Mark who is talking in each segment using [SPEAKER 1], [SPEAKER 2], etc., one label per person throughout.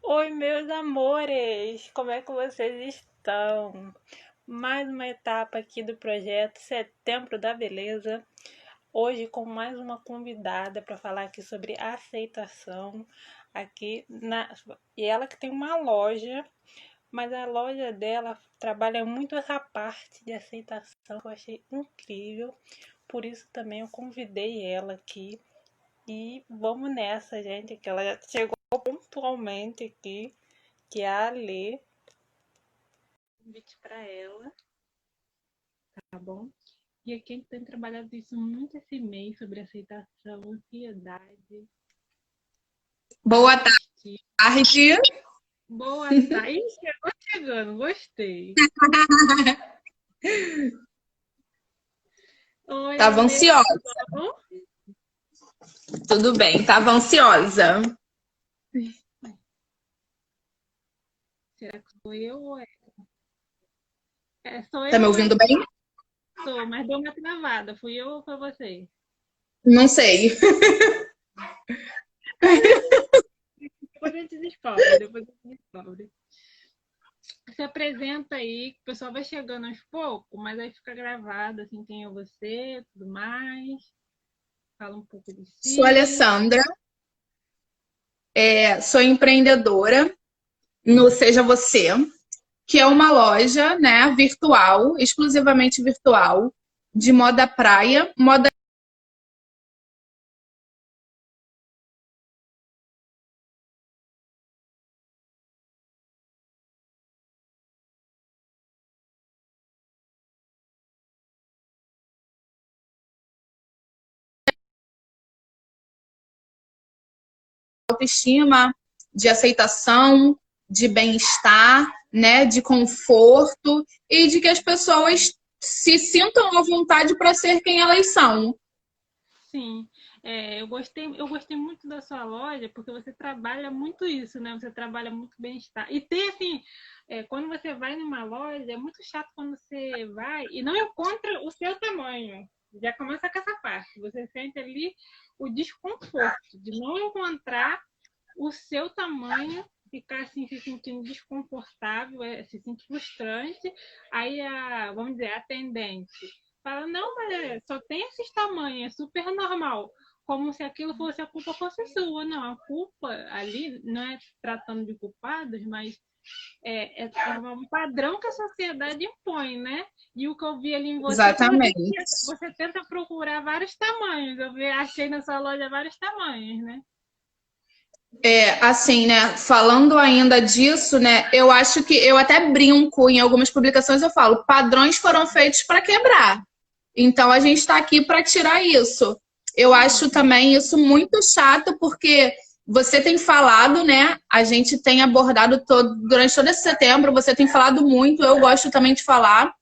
[SPEAKER 1] Oi, meus amores! Como é que vocês estão? Mais uma etapa aqui do projeto Setembro da Beleza. Hoje com mais uma convidada para falar aqui sobre aceitação aqui na e ela que tem uma loja, mas a loja dela trabalha muito essa parte de aceitação que eu achei incrível. Por isso também eu convidei ela aqui e vamos nessa, gente, que ela já chegou pontualmente aqui, que é a Alê. Convite para ela, tá bom? E aqui a gente tem trabalhado isso muito esse mês sobre aceitação, ansiedade,
[SPEAKER 2] Boa
[SPEAKER 1] autoestima.
[SPEAKER 2] tarde.
[SPEAKER 1] Boa tarde. Ih, chegou chegando, gostei. Oi,
[SPEAKER 2] Tava
[SPEAKER 1] Alê, tudo
[SPEAKER 2] ansiosa.
[SPEAKER 1] bom?
[SPEAKER 2] Tudo bem, tava ansiosa.
[SPEAKER 1] Será que sou eu ou é? Sou
[SPEAKER 2] Tá
[SPEAKER 1] eu
[SPEAKER 2] me
[SPEAKER 1] ou é?
[SPEAKER 2] ouvindo bem?
[SPEAKER 1] Sou, mas deu uma travada. Fui eu ou foi você?
[SPEAKER 2] Não sei.
[SPEAKER 1] Depois a gente descobre, depois a gente descobre. Se apresenta aí, que o pessoal vai chegando aos poucos, mas aí fica gravado, assim, quem é você, tudo mais. Fala um pouco de
[SPEAKER 2] Sou
[SPEAKER 1] si.
[SPEAKER 2] Alessandra, sou empreendedora no Seja Você, que é uma loja, né, virtual, exclusivamente virtual, de moda praia, moda autoestima, de aceitação, de bem-estar, né, de conforto e de que as pessoas se sintam à vontade para ser quem elas são.
[SPEAKER 1] Sim, eu gostei muito da sua loja porque você trabalha muito isso, né? Você trabalha muito bem-estar. E tem assim, quando você vai numa loja, é muito chato quando você vai e não encontra o seu tamanho. Já começa com essa parte. Você sente ali o desconforto de não encontrar o seu tamanho, ficar assim se sentindo desconfortável, se sentir frustrante. Aí vamos dizer, a atendente fala, não, mas só tem esses tamanhos, é super normal. Como se aquilo fosse a culpa fosse sua. Não, a culpa ali não é tratando de culpados, mas é um padrão que a sociedade impõe, né? E o que eu vi ali em você, que
[SPEAKER 2] Exatamente.
[SPEAKER 1] você tenta procurar vários tamanhos. Achei na sua loja vários tamanhos, né?
[SPEAKER 2] Assim, né, falando ainda disso, né, eu acho que eu até brinco em algumas publicações, eu falo, padrões foram feitos para quebrar. Então a gente está aqui para tirar isso. Eu acho também isso muito chato, porque você tem falado, né? A gente tem abordado durante todo esse setembro, você tem falado muito, eu gosto também de falar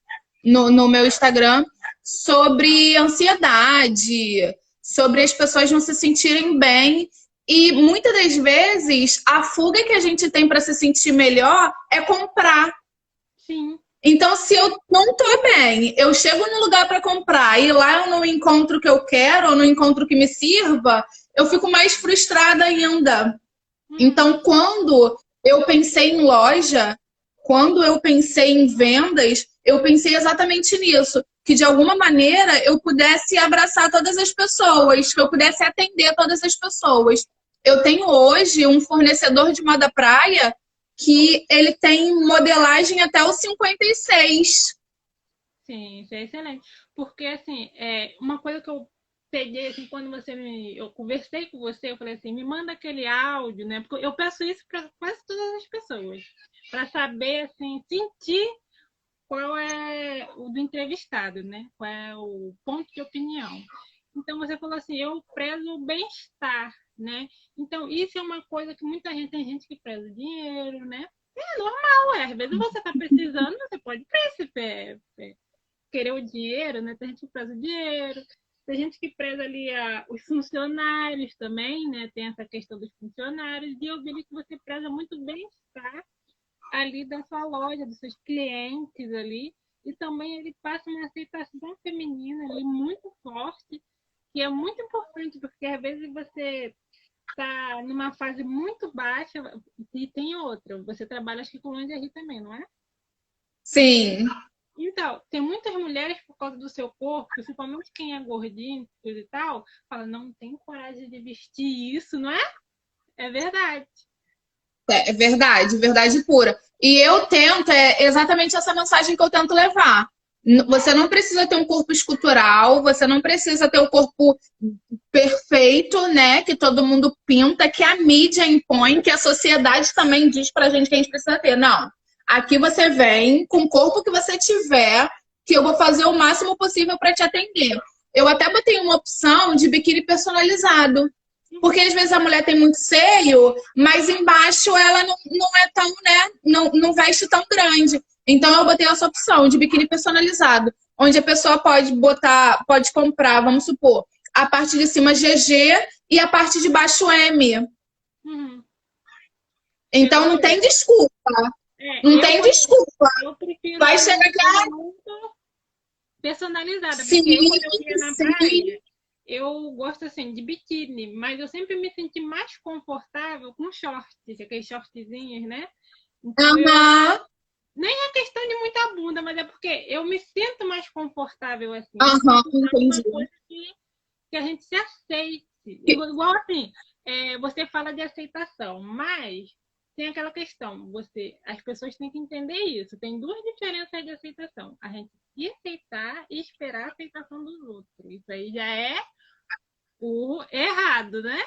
[SPEAKER 2] no meu Instagram sobre ansiedade, sobre as pessoas não se sentirem bem. E muitas das vezes a fuga que a gente tem para se sentir melhor é comprar.
[SPEAKER 1] Sim,
[SPEAKER 2] Então, se eu não tô bem, eu chego num lugar para comprar e lá eu não encontro o que eu quero, ou não encontro o que me sirva, eu fico mais frustrada ainda.
[SPEAKER 1] uhum,
[SPEAKER 2] Então, quando eu pensei em loja, quando eu pensei em vendas, eu pensei exatamente nisso, que de alguma maneira eu pudesse abraçar todas as pessoas, que eu pudesse atender todas as pessoas. Eu tenho hoje um fornecedor de moda praia que ele tem modelagem até o 56.
[SPEAKER 1] sim, isso é excelente. Porque, assim, uma coisa que eu peguei, assim, quando eu conversei com você, eu falei assim, me manda aquele áudio, né? Porque eu peço isso para quase todas as pessoas, para saber, assim, sentir qual é o do entrevistado, né? Qual é o ponto de opinião. Então, você falou assim, eu prezo o bem-estar, né? Então, isso é uma coisa que muita gente, tem gente que preza o dinheiro, né? É normal, às vezes você está precisando, você pode querer o dinheiro, né? Tem gente que preza o dinheiro, tem gente que preza ali os funcionários também, né? Tem essa questão dos funcionários, e eu vi que você preza muito bem-estar ali da sua loja, dos seus clientes ali, e também ele passa uma aceitação feminina ali muito forte, que é muito importante, porque às vezes você tá numa fase muito baixa, e tem outra. Você trabalha, acho que com lingerie também, não é?
[SPEAKER 2] Sim.
[SPEAKER 1] Então, tem muitas mulheres, por causa do seu corpo, principalmente quem é gordinho e tal, fala, não tem coragem de vestir isso, não é? É verdade.
[SPEAKER 2] É verdade, verdade pura. E eu tento, é exatamente essa mensagem que eu tento levar. Você não precisa ter um corpo escultural, você não precisa ter o corpo perfeito, né? Que todo mundo pinta, que a mídia impõe, que a sociedade também diz pra gente que a gente precisa ter. Não. Aqui você vem com o corpo que você tiver, que eu vou fazer o máximo possível para te atender. Eu até botei uma opção de biquíni personalizado. Porque às vezes a mulher tem muito seio, mas embaixo ela não é tão, né? Não veste tão grande. Então eu botei essa opção de biquíni personalizado, onde a pessoa pode botar, pode comprar, vamos supor, a parte de cima GG e a parte de baixo M.
[SPEAKER 1] Uhum.
[SPEAKER 2] Então não tem desculpa. Não tem desculpa.
[SPEAKER 1] Eu prefiro
[SPEAKER 2] vai chegar aqui
[SPEAKER 1] muito personalizada.
[SPEAKER 2] Sim,
[SPEAKER 1] porque eu, quando eu ia na praia, eu gosto assim de biquíni, mas eu sempre me senti mais confortável com shorts, aqueles shortzinhos, né? Então, nem é questão de muita bunda, mas é porque eu me sinto mais confortável assim.
[SPEAKER 2] Entendi.
[SPEAKER 1] Uma coisa que a gente se aceite. Igual assim, você fala de aceitação, mas tem aquela questão, as pessoas têm que entender isso. Tem duas diferenças de aceitação. A gente se aceitar e esperar a aceitação dos outros. Isso aí já é o errado, né?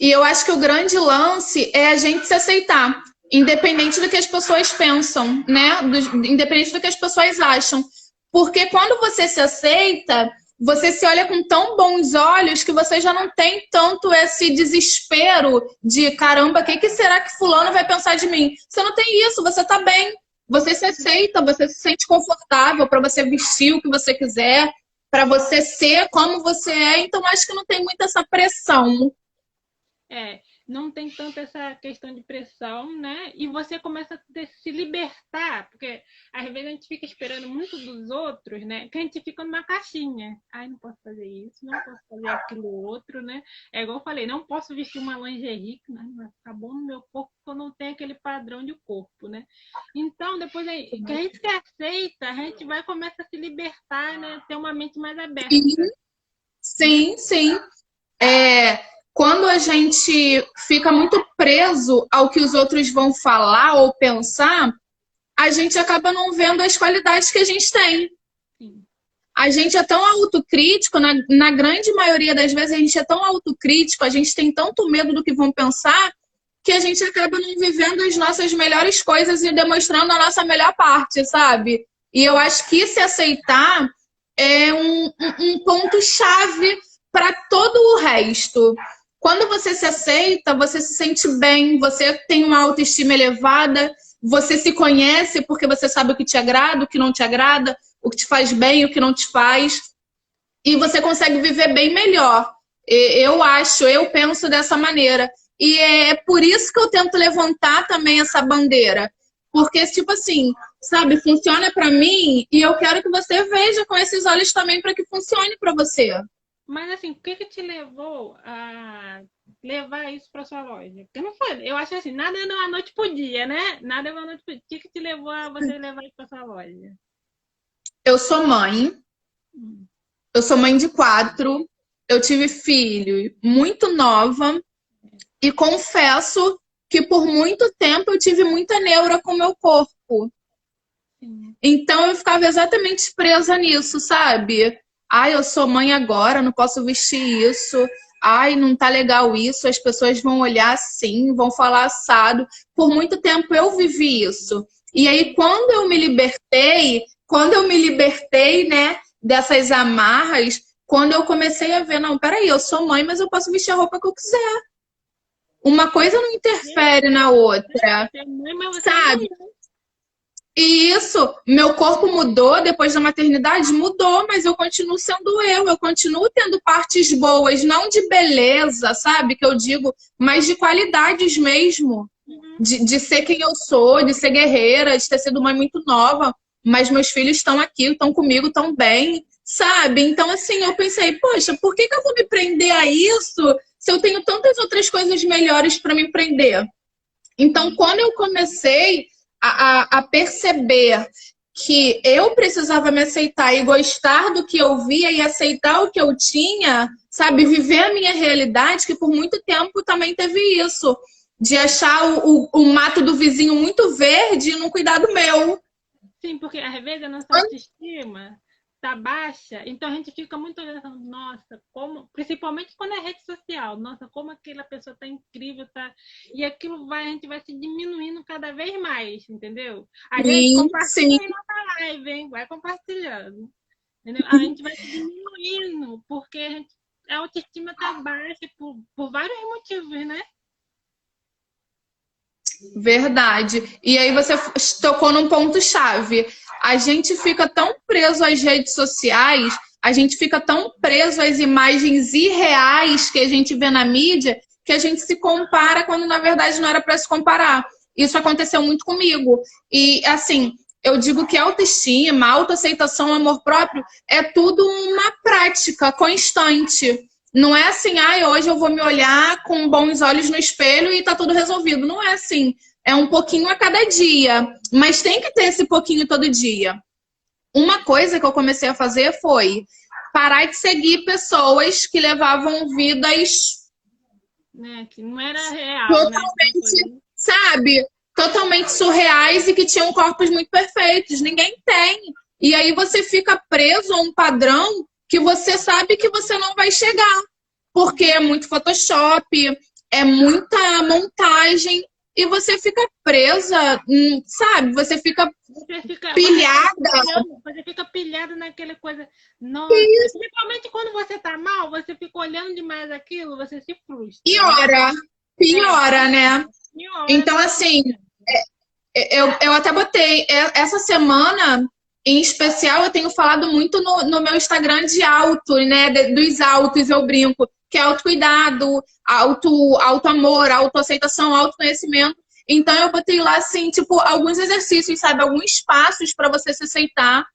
[SPEAKER 2] E eu acho que o grande lance é a gente se aceitar, independente do que as pessoas pensam, né? Independente do que as pessoas acham. Porque quando você se aceita, você se olha com tão bons olhos que você já não tem tanto esse desespero de caramba, o que será que fulano vai pensar de mim? Você não tem isso, você tá bem. Você se aceita, você se sente confortável para você vestir o que você quiser, para você ser como você é. Então, acho que não tem muito essa pressão.
[SPEAKER 1] Não tem tanto essa questão de pressão, né? E você começa a se libertar, porque às vezes a gente fica esperando muito dos outros, né? Que a gente fica numa caixinha. Ai, não posso fazer isso, não posso fazer aquilo outro, né? É igual eu falei, não posso vestir uma lingerie, que vai ficar bom no meu corpo, porque eu não tenho aquele padrão de corpo, né? Então, depois aí, que a gente se aceita, a gente vai começar a se libertar, né? Ter uma mente mais aberta.
[SPEAKER 2] Sim. Quando a gente fica muito preso ao que os outros vão falar ou pensar, a gente acaba não vendo as qualidades que a gente tem.
[SPEAKER 1] Sim.
[SPEAKER 2] A gente é tão autocrítico, na grande maioria das vezes a gente é tão autocrítico, a gente tem tanto medo do que vão pensar, que a gente acaba não vivendo as nossas melhores coisas e demonstrando a nossa melhor parte, sabe? E eu acho que se aceitar é um ponto-chave para todo o resto. Quando você se aceita, você se sente bem, você tem uma autoestima elevada, você se conhece porque você sabe o que te agrada, o que não te agrada, o que te faz bem, o que não te faz. E você consegue viver bem melhor. Eu penso dessa maneira. E é por isso que eu tento levantar também essa bandeira. Porque, tipo assim, sabe, funciona para mim e eu quero que você veja com esses olhos também para que funcione para você.
[SPEAKER 1] Mas assim, o que te levou a levar isso para sua loja? Porque não foi, eu acho assim, nada é uma noite pro dia, né? Nada é uma noite pro dia. O que te levou a você levar isso para sua loja?
[SPEAKER 2] Eu sou mãe. Eu sou mãe de 4. Eu tive filho muito nova. E confesso que por muito tempo eu tive muita neura com o meu corpo. Então eu ficava exatamente presa nisso, sabe? Ai, eu sou mãe agora, não posso vestir isso. Ai, não tá legal isso, as pessoas vão olhar assim, vão falar assado. Por muito tempo eu vivi isso. E aí, quando eu me libertei, né, dessas amarras, quando eu comecei a ver, não, peraí, eu sou mãe, mas eu posso vestir a roupa que eu quiser. Uma coisa não interfere na outra, sabe? E isso, meu corpo mudou depois da maternidade? Mudou, mas eu continuo sendo eu continuo tendo partes boas, não de beleza, sabe? Que eu digo, mas de qualidades mesmo. De ser quem eu sou, de ser guerreira, de ter sido mãe muito nova, mas meus filhos estão aqui, estão comigo, estão bem, sabe? Então, assim, eu pensei, poxa, por que que eu vou me prender a isso se eu tenho tantas outras coisas melhores para me prender? Então, quando eu comecei a perceber que eu precisava me aceitar e gostar do que eu via e aceitar o que eu tinha, sabe? Viver a minha realidade, que por muito tempo também teve isso, de achar o mato do vizinho muito verde e não cuidar do meu.
[SPEAKER 1] Sim, porque às vezes a nossa autoestima tá baixa, então a gente fica muito olhando, falando, nossa, como, principalmente quando é rede social, nossa, como aquela pessoa tá incrível, tá, e aquilo vai, a gente vai se diminuindo cada vez mais, entendeu? Às vezes
[SPEAKER 2] Sim,
[SPEAKER 1] compartilha
[SPEAKER 2] sim.
[SPEAKER 1] aí nossa live, hein? Vai compartilhando, entendeu? A gente vai se diminuindo, porque a autoestima tá baixa por vários motivos, né?
[SPEAKER 2] Verdade. E aí você tocou num ponto-chave. A gente fica tão preso às redes sociais, a gente fica tão preso às imagens irreais que a gente vê na mídia, que a gente se compara quando na verdade não era para se comparar. Isso aconteceu muito comigo. E assim, eu digo que autoestima, autoaceitação, amor próprio é tudo uma prática constante. Não é assim, ah, hoje eu vou me olhar com bons olhos no espelho e tá tudo resolvido. Não é assim. É um pouquinho a cada dia. Mas tem que ter esse pouquinho todo dia. Uma coisa que eu comecei a fazer foi parar de seguir pessoas que levavam vidas
[SPEAKER 1] Né? Que não era real, né?
[SPEAKER 2] totalmente, sabe? Totalmente surreais e que tinham corpos muito perfeitos. Ninguém tem. E aí você fica preso a um padrão que você sabe que você não vai chegar. Porque é muito Photoshop, é muita montagem e você fica presa, sabe?
[SPEAKER 1] Você fica,
[SPEAKER 2] pilhada.
[SPEAKER 1] você fica pilhada naquela coisa. Nossa, principalmente quando você tá mal, você fica olhando demais aquilo, você se frustra.
[SPEAKER 2] Piora, né?
[SPEAKER 1] Piora,
[SPEAKER 2] Então, assim, eu até botei essa semana, em especial, eu tenho falado muito no meu Instagram de auto, né? Dos autos, eu brinco, que é autocuidado, auto-amor, autoaceitação, autoconhecimento. Então, eu botei lá, assim, tipo, alguns exercícios, sabe? Alguns passos para você se aceitar,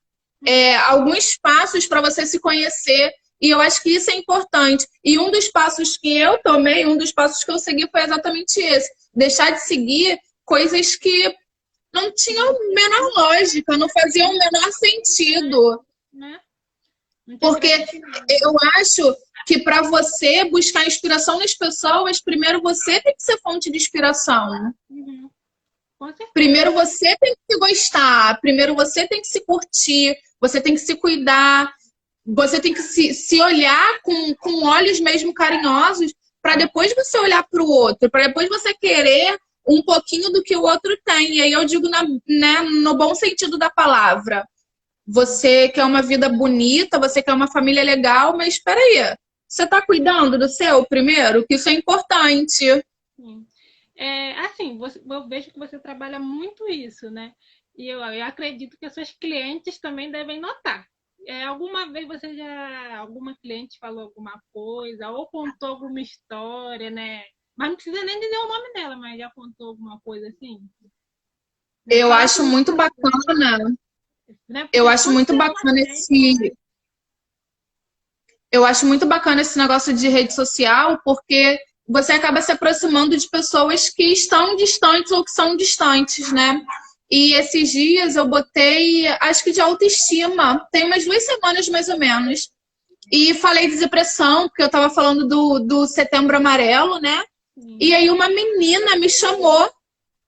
[SPEAKER 2] alguns passos para você se conhecer. E eu acho que isso é importante. E um dos passos que eu tomei, um dos passos que eu segui foi exatamente esse. Deixar de seguir coisas que não tinham a menor lógica, não faziam o menor sentido.
[SPEAKER 1] né?
[SPEAKER 2] Porque eu acho que para você buscar inspiração nas pessoas, primeiro você tem que ser fonte de inspiração.
[SPEAKER 1] Uhum.
[SPEAKER 2] Primeiro você tem que se gostar, primeiro você tem que se curtir, você tem que se cuidar, você tem que se olhar com olhos mesmo carinhosos para depois você olhar para o outro, para depois você querer um pouquinho do que o outro tem. E aí eu digo né, no bom sentido da palavra. Você quer uma vida bonita, você quer uma família legal, mas espera aí, você está cuidando do seu primeiro? Que isso é importante.
[SPEAKER 1] Sim. Assim, eu vejo que você trabalha muito isso, né? E eu acredito que as suas clientes também devem notar. Alguma vez alguma cliente falou alguma coisa, ou contou alguma história, né? Mas não precisa nem dizer o nome dela, mas já contou alguma coisa assim?
[SPEAKER 2] Eu acho muito bacana.
[SPEAKER 1] Né?
[SPEAKER 2] Eu acho muito bacana Eu acho muito bacana esse negócio de rede social, porque você acaba se aproximando de pessoas que estão distantes ou que são distantes, né? E esses dias eu botei, acho que de autoestima, tem umas 2 semanas mais ou menos. E falei de depressão, porque eu tava falando do Setembro Amarelo, né? E aí uma menina me chamou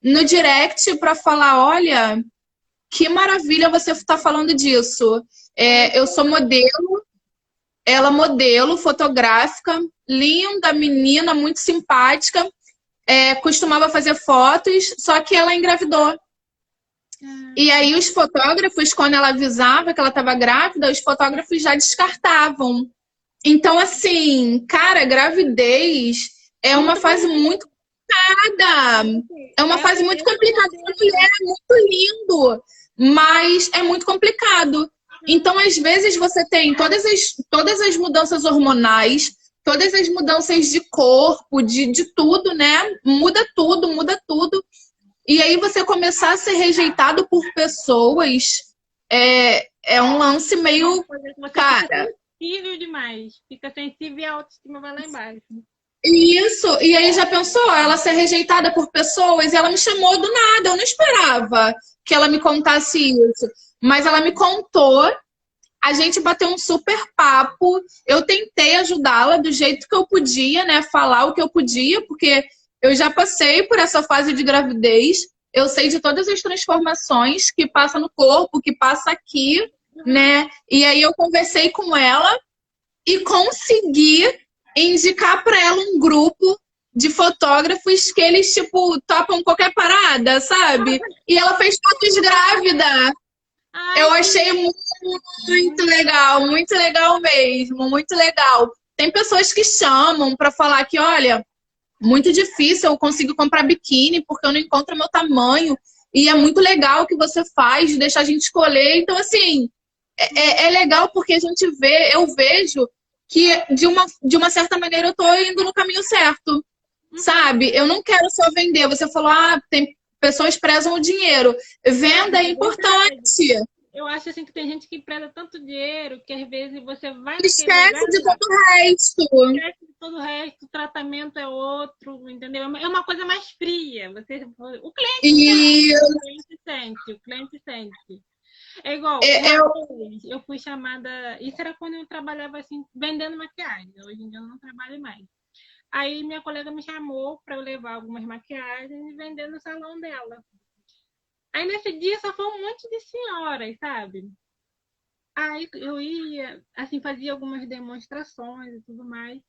[SPEAKER 2] no direct para falar, olha, que maravilha você estar falando disso. Eu sou modelo, ela modelo fotográfica, linda menina, muito simpática, costumava fazer fotos, só que ela engravidou. E aí os fotógrafos, quando ela avisava que ela estava grávida, os fotógrafos já descartavam. Então, assim, cara, gravidez é uma fase muito complicada. É uma fase muito complicada. A mulher é muito lindo, mas é muito complicado. Então, às vezes, você tem todas as mudanças hormonais, todas as mudanças de corpo, de tudo, né? Muda tudo, muda tudo. E aí você começar a ser rejeitado por pessoas é um lance meio,
[SPEAKER 1] Você fica
[SPEAKER 2] cara.
[SPEAKER 1] sensível demais. Fica sensível e a autoestima vai lá embaixo.
[SPEAKER 2] Isso, e aí já pensou, ela ser rejeitada por pessoas, e ela me chamou do nada, eu não esperava que ela me contasse isso, mas ela me contou, a gente bateu um super papo, eu tentei ajudá-la do jeito que eu podia, né, falar o que eu podia, porque eu já passei por essa fase de gravidez, eu sei de todas as transformações que passa no corpo, que passa aqui, né, e aí eu conversei com ela, e conseguir indicar para ela um grupo de fotógrafos que eles, tipo, topam qualquer parada, sabe? E ela fez fotos grávida.
[SPEAKER 1] Ai,
[SPEAKER 2] Eu achei muito legal mesmo, muito legal. Tem pessoas que chamam para falar que, olha, muito difícil eu consigo comprar biquíni porque eu não encontro meu tamanho. E é muito legal o que você faz, de deixar a gente escolher. Então, assim, é legal porque a gente vê, eu vejo que de uma certa maneira eu tô indo no caminho certo, sabe? Eu não quero só vender. Você falou, tem pessoas prezam o dinheiro. Venda é importante.
[SPEAKER 1] eu acho assim que tem gente que preza tanto dinheiro que às vezes você vai naquele
[SPEAKER 2] Esquece
[SPEAKER 1] lugar,
[SPEAKER 2] de todo o resto.
[SPEAKER 1] esquece de todo o resto, o tratamento é outro, entendeu? É uma coisa mais fria. O cliente
[SPEAKER 2] E
[SPEAKER 1] sente, o cliente sente, o cliente sente. É igual, uma
[SPEAKER 2] eu,
[SPEAKER 1] vez eu fui chamada. Isso era quando eu trabalhava assim, vendendo maquiagem. Hoje em dia eu não trabalho mais. Aí minha colega me chamou para eu levar algumas maquiagens e vender no salão dela. Aí nesse dia só foi um monte de senhoras, sabe? Aí eu ia, assim, fazia algumas demonstrações e tudo mais.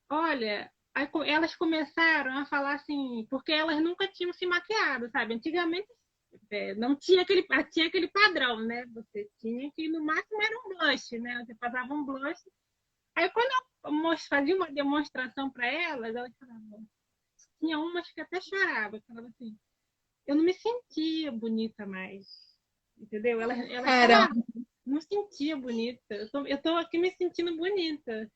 [SPEAKER 1] Olha, aí elas começaram a falar assim, porque elas nunca tinham se maquiado, sabe? Antigamente não tinha tinha aquele padrão, né? Você tinha que, no máximo, era um blush, né? Você passava um blush. Aí, quando eu fazia uma demonstração para elas falavam, tinha umas que até choravam, falavam assim, eu não me sentia bonita mais, entendeu? Elas
[SPEAKER 2] cara,
[SPEAKER 1] falavam, não sentia bonita, eu tô aqui me sentindo bonita,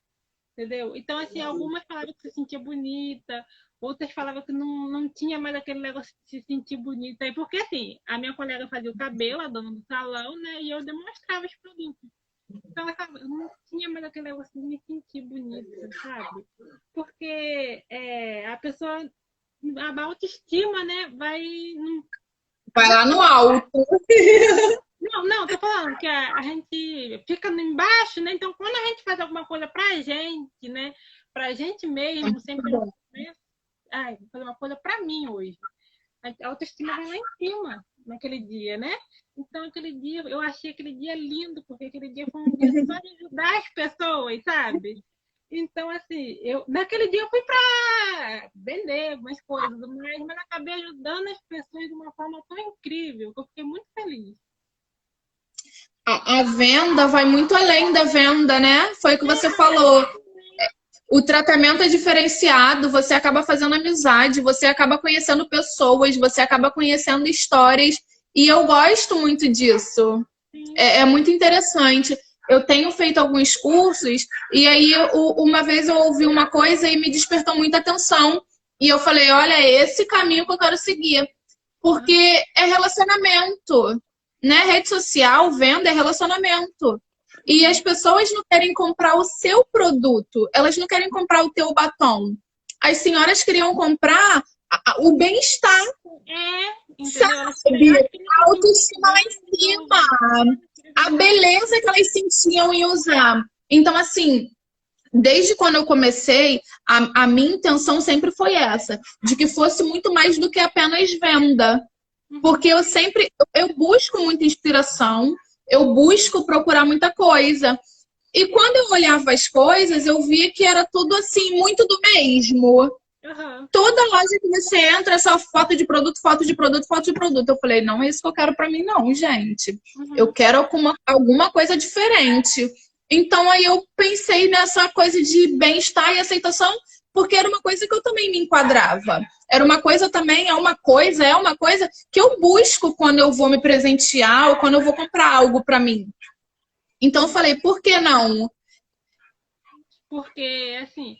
[SPEAKER 1] entendeu? Então, assim, algumas falavam que se sentia bonita, outras falavam que não tinha mais aquele negócio de se sentir bonita. E porque, assim, a minha colega fazia o cabelo, a dona do salão, né? E eu demonstrava os produtos. Então, eu não tinha mais aquele negócio de me sentir bonita, sabe? Porque a pessoa, a autoestima, né, vai.
[SPEAKER 2] vai lá no alto.
[SPEAKER 1] Não, tô falando que a gente fica embaixo, né? Então, quando a gente faz alguma coisa pra gente, né? Pra gente mesmo, sempre né? Ai, vou fazer uma coisa pra mim hoje. A autoestima vai lá em cima naquele dia, né? Então, aquele dia, eu achei aquele dia lindo, porque aquele dia foi um dia só de ajudar as pessoas, sabe? Então, assim, naquele dia eu fui pra vender algumas coisas, mas acabei ajudando as pessoas de uma forma tão incrível que eu fiquei muito feliz.
[SPEAKER 2] A venda vai muito além da venda, né? Foi o que você falou. O tratamento é diferenciado, você acaba fazendo amizade, você acaba conhecendo pessoas, você acaba conhecendo histórias, e eu gosto muito disso. É muito interessante. Eu tenho feito alguns cursos, e aí uma vez eu ouvi uma coisa e me despertou muita atenção. E eu falei, olha, é esse caminho que eu quero seguir. Porque é relacionamento, né? Rede social, venda é relacionamento. E as pessoas não querem comprar o seu produto, elas não querem comprar o teu batom. As senhoras queriam comprar o bem-estar,
[SPEAKER 1] Entendeu?
[SPEAKER 2] sabe? A autoestima lá em cima, a beleza que elas sentiam em usar. Então, assim, desde quando eu comecei, a minha intenção sempre foi essa, de que fosse muito mais do que apenas venda. Porque eu busco muita inspiração, eu busco procurar muita coisa. E quando eu olhava as coisas, eu via que era tudo assim, muito do mesmo.
[SPEAKER 1] Uhum.
[SPEAKER 2] Toda loja que você entra é só foto de produto, foto de produto, foto de produto. Eu falei, não é isso que eu quero pra mim, não, gente. Eu quero alguma coisa diferente. Então aí eu pensei nessa coisa de bem-estar e aceitação, porque era uma coisa que eu também me enquadrava. Era uma coisa também, é uma coisa que eu busco quando eu vou me presentear ou quando eu vou comprar algo pra mim. Então eu falei, por que não?
[SPEAKER 1] Porque, assim,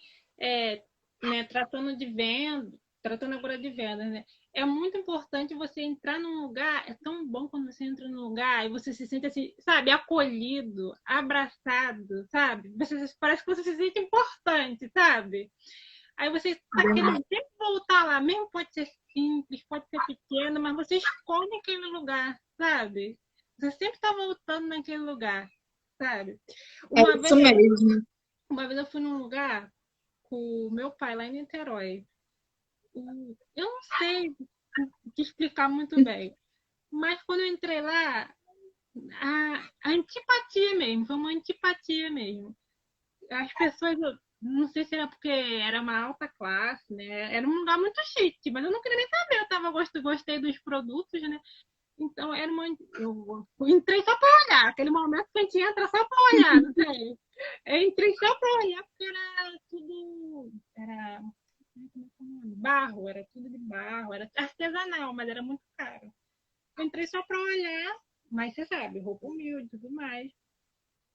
[SPEAKER 1] né, tratando de venda, tratando agora de vendas, né? É muito importante você entrar num lugar, é tão bom quando você entra num lugar e você se sente assim, sabe, acolhido, abraçado, sabe? Parece que você se sente importante, sabe? Aí você está querendo sempre voltar lá, mesmo pode ser simples, pode ser pequeno, mas você escolhe aquele lugar, sabe? Você sempre está voltando naquele lugar, sabe?
[SPEAKER 2] É isso mesmo.
[SPEAKER 1] Uma vez eu fui num lugar com o meu pai lá em Niterói. Eu não sei te explicar muito bem, mas quando eu entrei lá, a antipatia mesmo, foi uma antipatia mesmo. As pessoas, não sei se era porque era uma alta classe, né? Era um lugar muito chique, mas eu não queria nem saber, gostei dos produtos, né? Então era uma. Eu entrei só para olhar, aquele momento que a gente entra só para olhar, não sei. Eu entrei só para olhar porque era tudo. Era barro, era tudo de barro, era artesanal, mas era muito caro. Eu entrei só para olhar, mas você sabe, roupa humilde e tudo mais.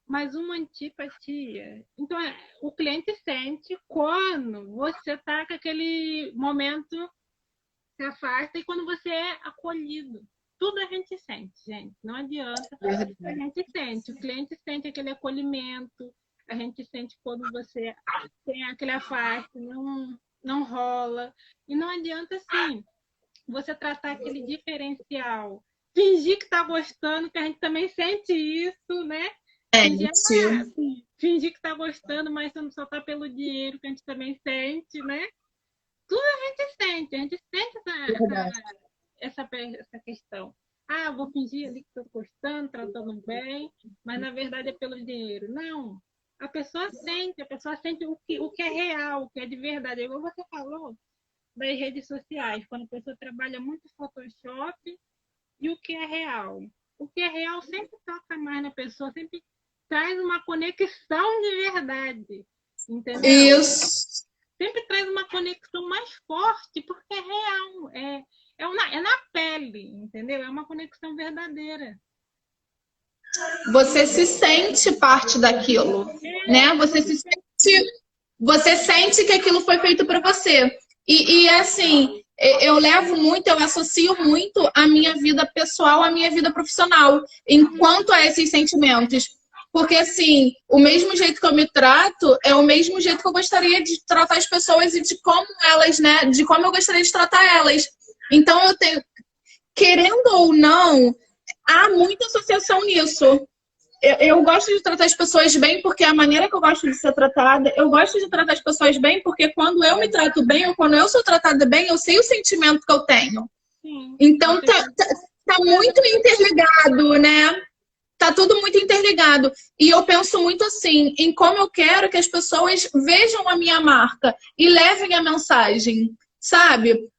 [SPEAKER 1] Mas uma antipatia. Então, o cliente sente quando você está com aquele momento, se afasta, e quando você é acolhido. Tudo a gente sente, gente. Não adianta. A gente sente. O cliente sente aquele acolhimento. A gente sente quando você tem aquele afaste, não rola. E não adianta, assim, você tratar aquele diferencial. Fingir que está gostando, que a gente também sente isso, né? Fingir que está gostando, mas você não só está pelo dinheiro, que a gente também sente, né? Tudo a gente sente essa questão. Ah, vou fingir ali que estou gostando, tratando bem, mas na verdade é pelo dinheiro. Não. A pessoa sente o que é real, o que é de verdade. Igual você falou das redes sociais, quando a pessoa trabalha muito Photoshop e o que é real. O que é real sempre toca mais na pessoa, sempre traz uma conexão de verdade, entendeu?
[SPEAKER 2] Isso.
[SPEAKER 1] Sempre traz uma conexão mais forte, porque é real, é na pele, entendeu? É uma conexão verdadeira.
[SPEAKER 2] Você se sente parte daquilo, né? Você sente que aquilo foi feito para você. E assim, eu levo muito, eu associo muito a minha vida pessoal à minha vida profissional, enquanto a esses sentimentos. Porque, assim, o mesmo jeito que eu me trato é o mesmo jeito que eu gostaria de tratar as pessoas e de como elas, né? De como eu gostaria de tratar elas. Então, eu tenho, querendo ou não, há muita associação nisso. Eu gosto de tratar as pessoas bem porque é a maneira que eu gosto de ser tratada. Eu gosto de tratar as pessoas bem porque quando eu me trato bem ou quando eu sou tratada bem, eu sei o sentimento que eu tenho.
[SPEAKER 1] Sim.
[SPEAKER 2] Então tá muito interligado, né? Tá tudo muito interligado. E eu penso muito assim, em como eu quero que as pessoas vejam a minha marca e levem a mensagem, sabe?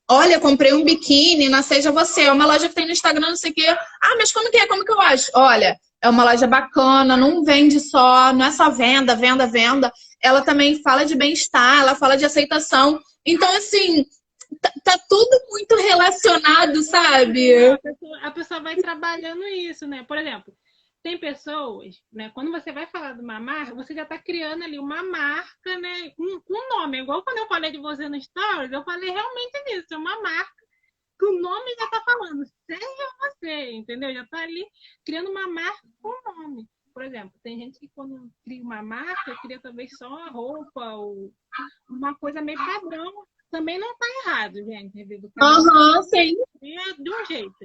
[SPEAKER 2] Olha, comprei um biquíni na Seja Você. É uma loja que tem no Instagram, não sei o quê. Ah, mas como que é? Como que eu acho? Olha, é uma loja bacana, não vende só, não é só venda, venda, venda. Ela também fala de bem-estar, ela fala de aceitação. Então, assim, tá tudo muito relacionado, sabe?
[SPEAKER 1] A pessoa vai trabalhando isso, né? Por exemplo, tem pessoas, né? Quando você vai falar de uma marca, você já está criando ali uma marca, né? Um nome. Igual quando eu falei de você no Stories, eu falei realmente nisso. É uma marca que o nome já está falando. Seja você, entendeu? Já está ali criando uma marca com nome. Por exemplo, tem gente que quando cria uma marca, cria talvez só a roupa ou uma coisa meio padrão. Também não está errado, gente.
[SPEAKER 2] Aham, sim.
[SPEAKER 1] De um jeito.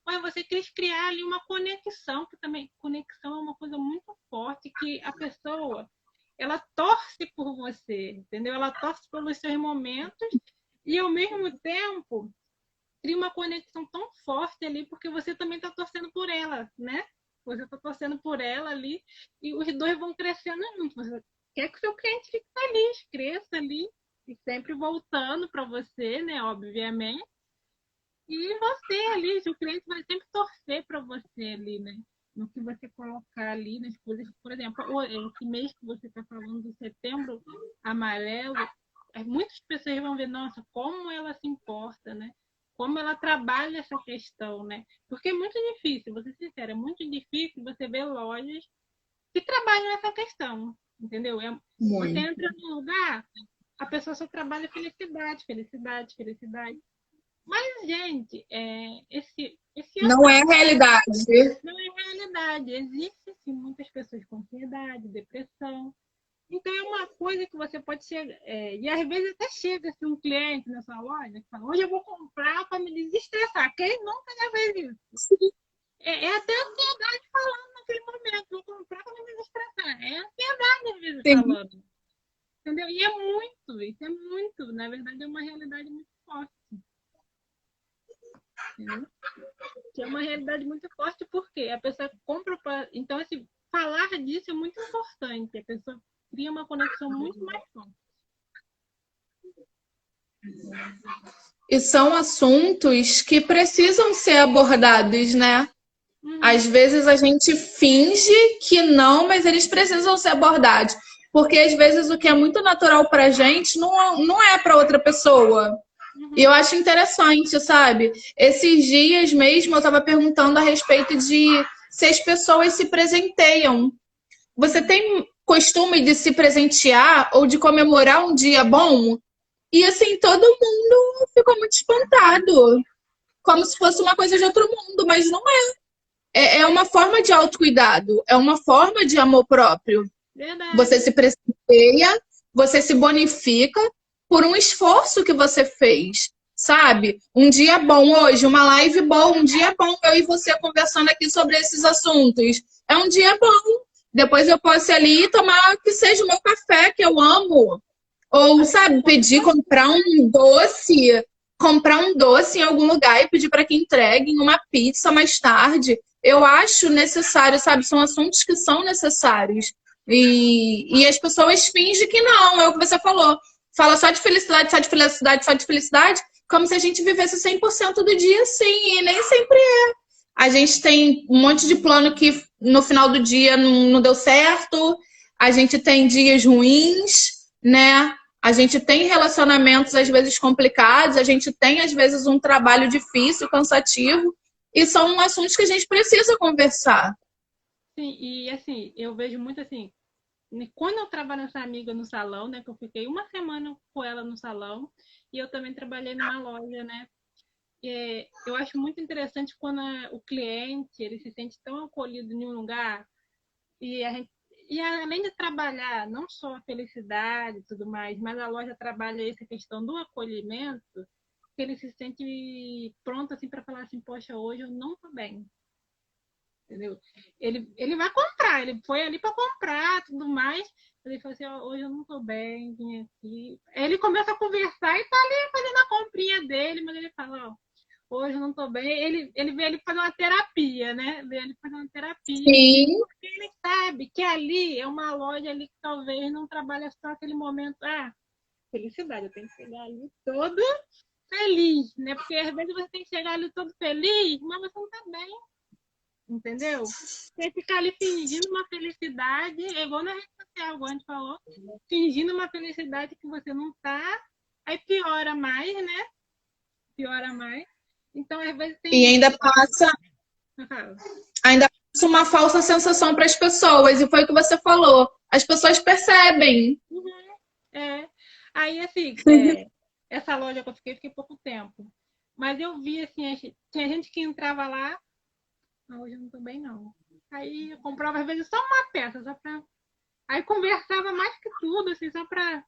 [SPEAKER 1] Mas você quis criar ali uma conexão, que também conexão é uma coisa muito forte, que a pessoa, ela torce por você, entendeu? Ela torce pelos seus momentos e, ao mesmo tempo, cria uma conexão tão forte ali, porque você também está torcendo por ela, né? Você está torcendo por ela ali e os dois vão crescendo juntos. Você quer que o seu cliente fique feliz, cresça ali e sempre voltando para você, né? Obviamente. E você ali, o cliente vai sempre torcer para você ali, né? No que você colocar ali nas coisas. Por exemplo, esse mês que você está falando do setembro amarelo, muitas pessoas vão ver, nossa, como ela se importa, né? Como ela trabalha essa questão, né? Porque é muito difícil, vou ser sincera, é muito difícil você ver lojas que trabalham essa questão, entendeu? Você entra num lugar, a pessoa só trabalha felicidade, felicidade, felicidade. Mas, gente, esse
[SPEAKER 2] Não é a realidade.
[SPEAKER 1] não é realidade. Existem, sim, muitas pessoas com ansiedade, depressão. Então, é uma coisa que você pode chegar. E às vezes até chega assim, um cliente na sua loja que fala: hoje eu vou comprar para me desestressar. Quem nunca já fez isso? É até ansiedade falando naquele momento: vou comprar para me desestressar. É ansiedade às vezes
[SPEAKER 2] Sim.
[SPEAKER 1] falando. Entendeu? E é muito, isso é muito. Na verdade, é uma realidade muito forte. Entendeu? Que é uma realidade muito forte porque a pessoa compra para. Então, assim, falar disso é muito importante. A pessoa cria uma conexão muito mais forte.
[SPEAKER 2] E são assuntos que precisam ser abordados, né?
[SPEAKER 1] Uhum,
[SPEAKER 2] Às vezes a gente finge que não, mas eles precisam ser abordados. Porque às vezes o que é muito natural pra gente não é para outra pessoa. E
[SPEAKER 1] uhum.
[SPEAKER 2] eu acho interessante, sabe? Esses dias mesmo eu estava perguntando a respeito de se as pessoas se presenteiam. Você tem costume de se presentear ou de comemorar um dia bom? E assim, todo mundo ficou muito espantado, como se fosse uma coisa de outro mundo, mas não é. É uma forma de autocuidado, é uma forma de amor próprio. Você
[SPEAKER 1] Verdade.
[SPEAKER 2] se presenteia, você se bonifica por um esforço que você fez, sabe? Um dia bom hoje, uma live boa, um dia bom eu e você conversando aqui sobre esses assuntos. É um dia bom. Depois eu posso ir ali e tomar que seja o meu café, que eu amo. Ou, sabe, pedir, comprar um doce em algum lugar e pedir para que entreguem uma pizza mais tarde. Eu acho necessário, sabe? São assuntos que são necessários. E as pessoas fingem que não, é o que você falou. Fala só de felicidade, só de felicidade, só de felicidade, como se a gente vivesse 100% do dia, sim, e nem sempre é. A gente tem um monte de plano que no final do dia não deu certo, a gente tem dias ruins, né? A gente tem relacionamentos às vezes complicados, a gente tem às vezes um trabalho difícil, cansativo, e são assuntos que a gente precisa conversar.
[SPEAKER 1] Sim, e assim, eu vejo muito assim, quando eu trabalho nessa amiga no salão, né, que eu fiquei uma semana com ela no salão, e eu também trabalhei numa loja, né, eu acho muito interessante quando o cliente, ele se sente tão acolhido em um lugar, e a gente, e além de trabalhar não só a felicidade e tudo mais, mas a loja trabalha essa questão do acolhimento, que ele se sente pronto assim para falar assim: poxa, hoje eu não tô bem. Entendeu? Ele vai comprar, ele foi ali para comprar tudo mais. Ele falou assim: "Ó, hoje eu não tô bem, vim aqui." Aí ele começa a conversar e tá ali fazendo a comprinha dele, mas ele fala: ó, hoje eu não tô bem. Ele vê ele fazer uma terapia, né? Vê ele fazer uma terapia.
[SPEAKER 2] Sim,
[SPEAKER 1] Porque ele sabe que ali é uma loja ali que talvez não trabalha só aquele momento. Ah, felicidade, eu tenho que chegar ali todo feliz, né? Porque às vezes você tem que chegar ali todo feliz, mas você não tá bem. Entendeu? Você ficar ali fingindo uma felicidade, é igual na rede social, igual a gente falou, fingindo uma felicidade que você não tá, aí piora mais, né? Piora mais. Então, às vezes tem
[SPEAKER 2] e
[SPEAKER 1] gente
[SPEAKER 2] ainda passa uma falsa sensação para as pessoas, e foi o que você falou. As pessoas percebem.
[SPEAKER 1] uhum, é. Aí, assim, essa loja que eu fiquei pouco tempo. Mas eu vi, assim, tinha gente que entrava lá, ah, hoje eu não tô bem, não. Aí eu comprava, às vezes, só uma peça, só pra. Aí conversava mais que tudo, assim, só pra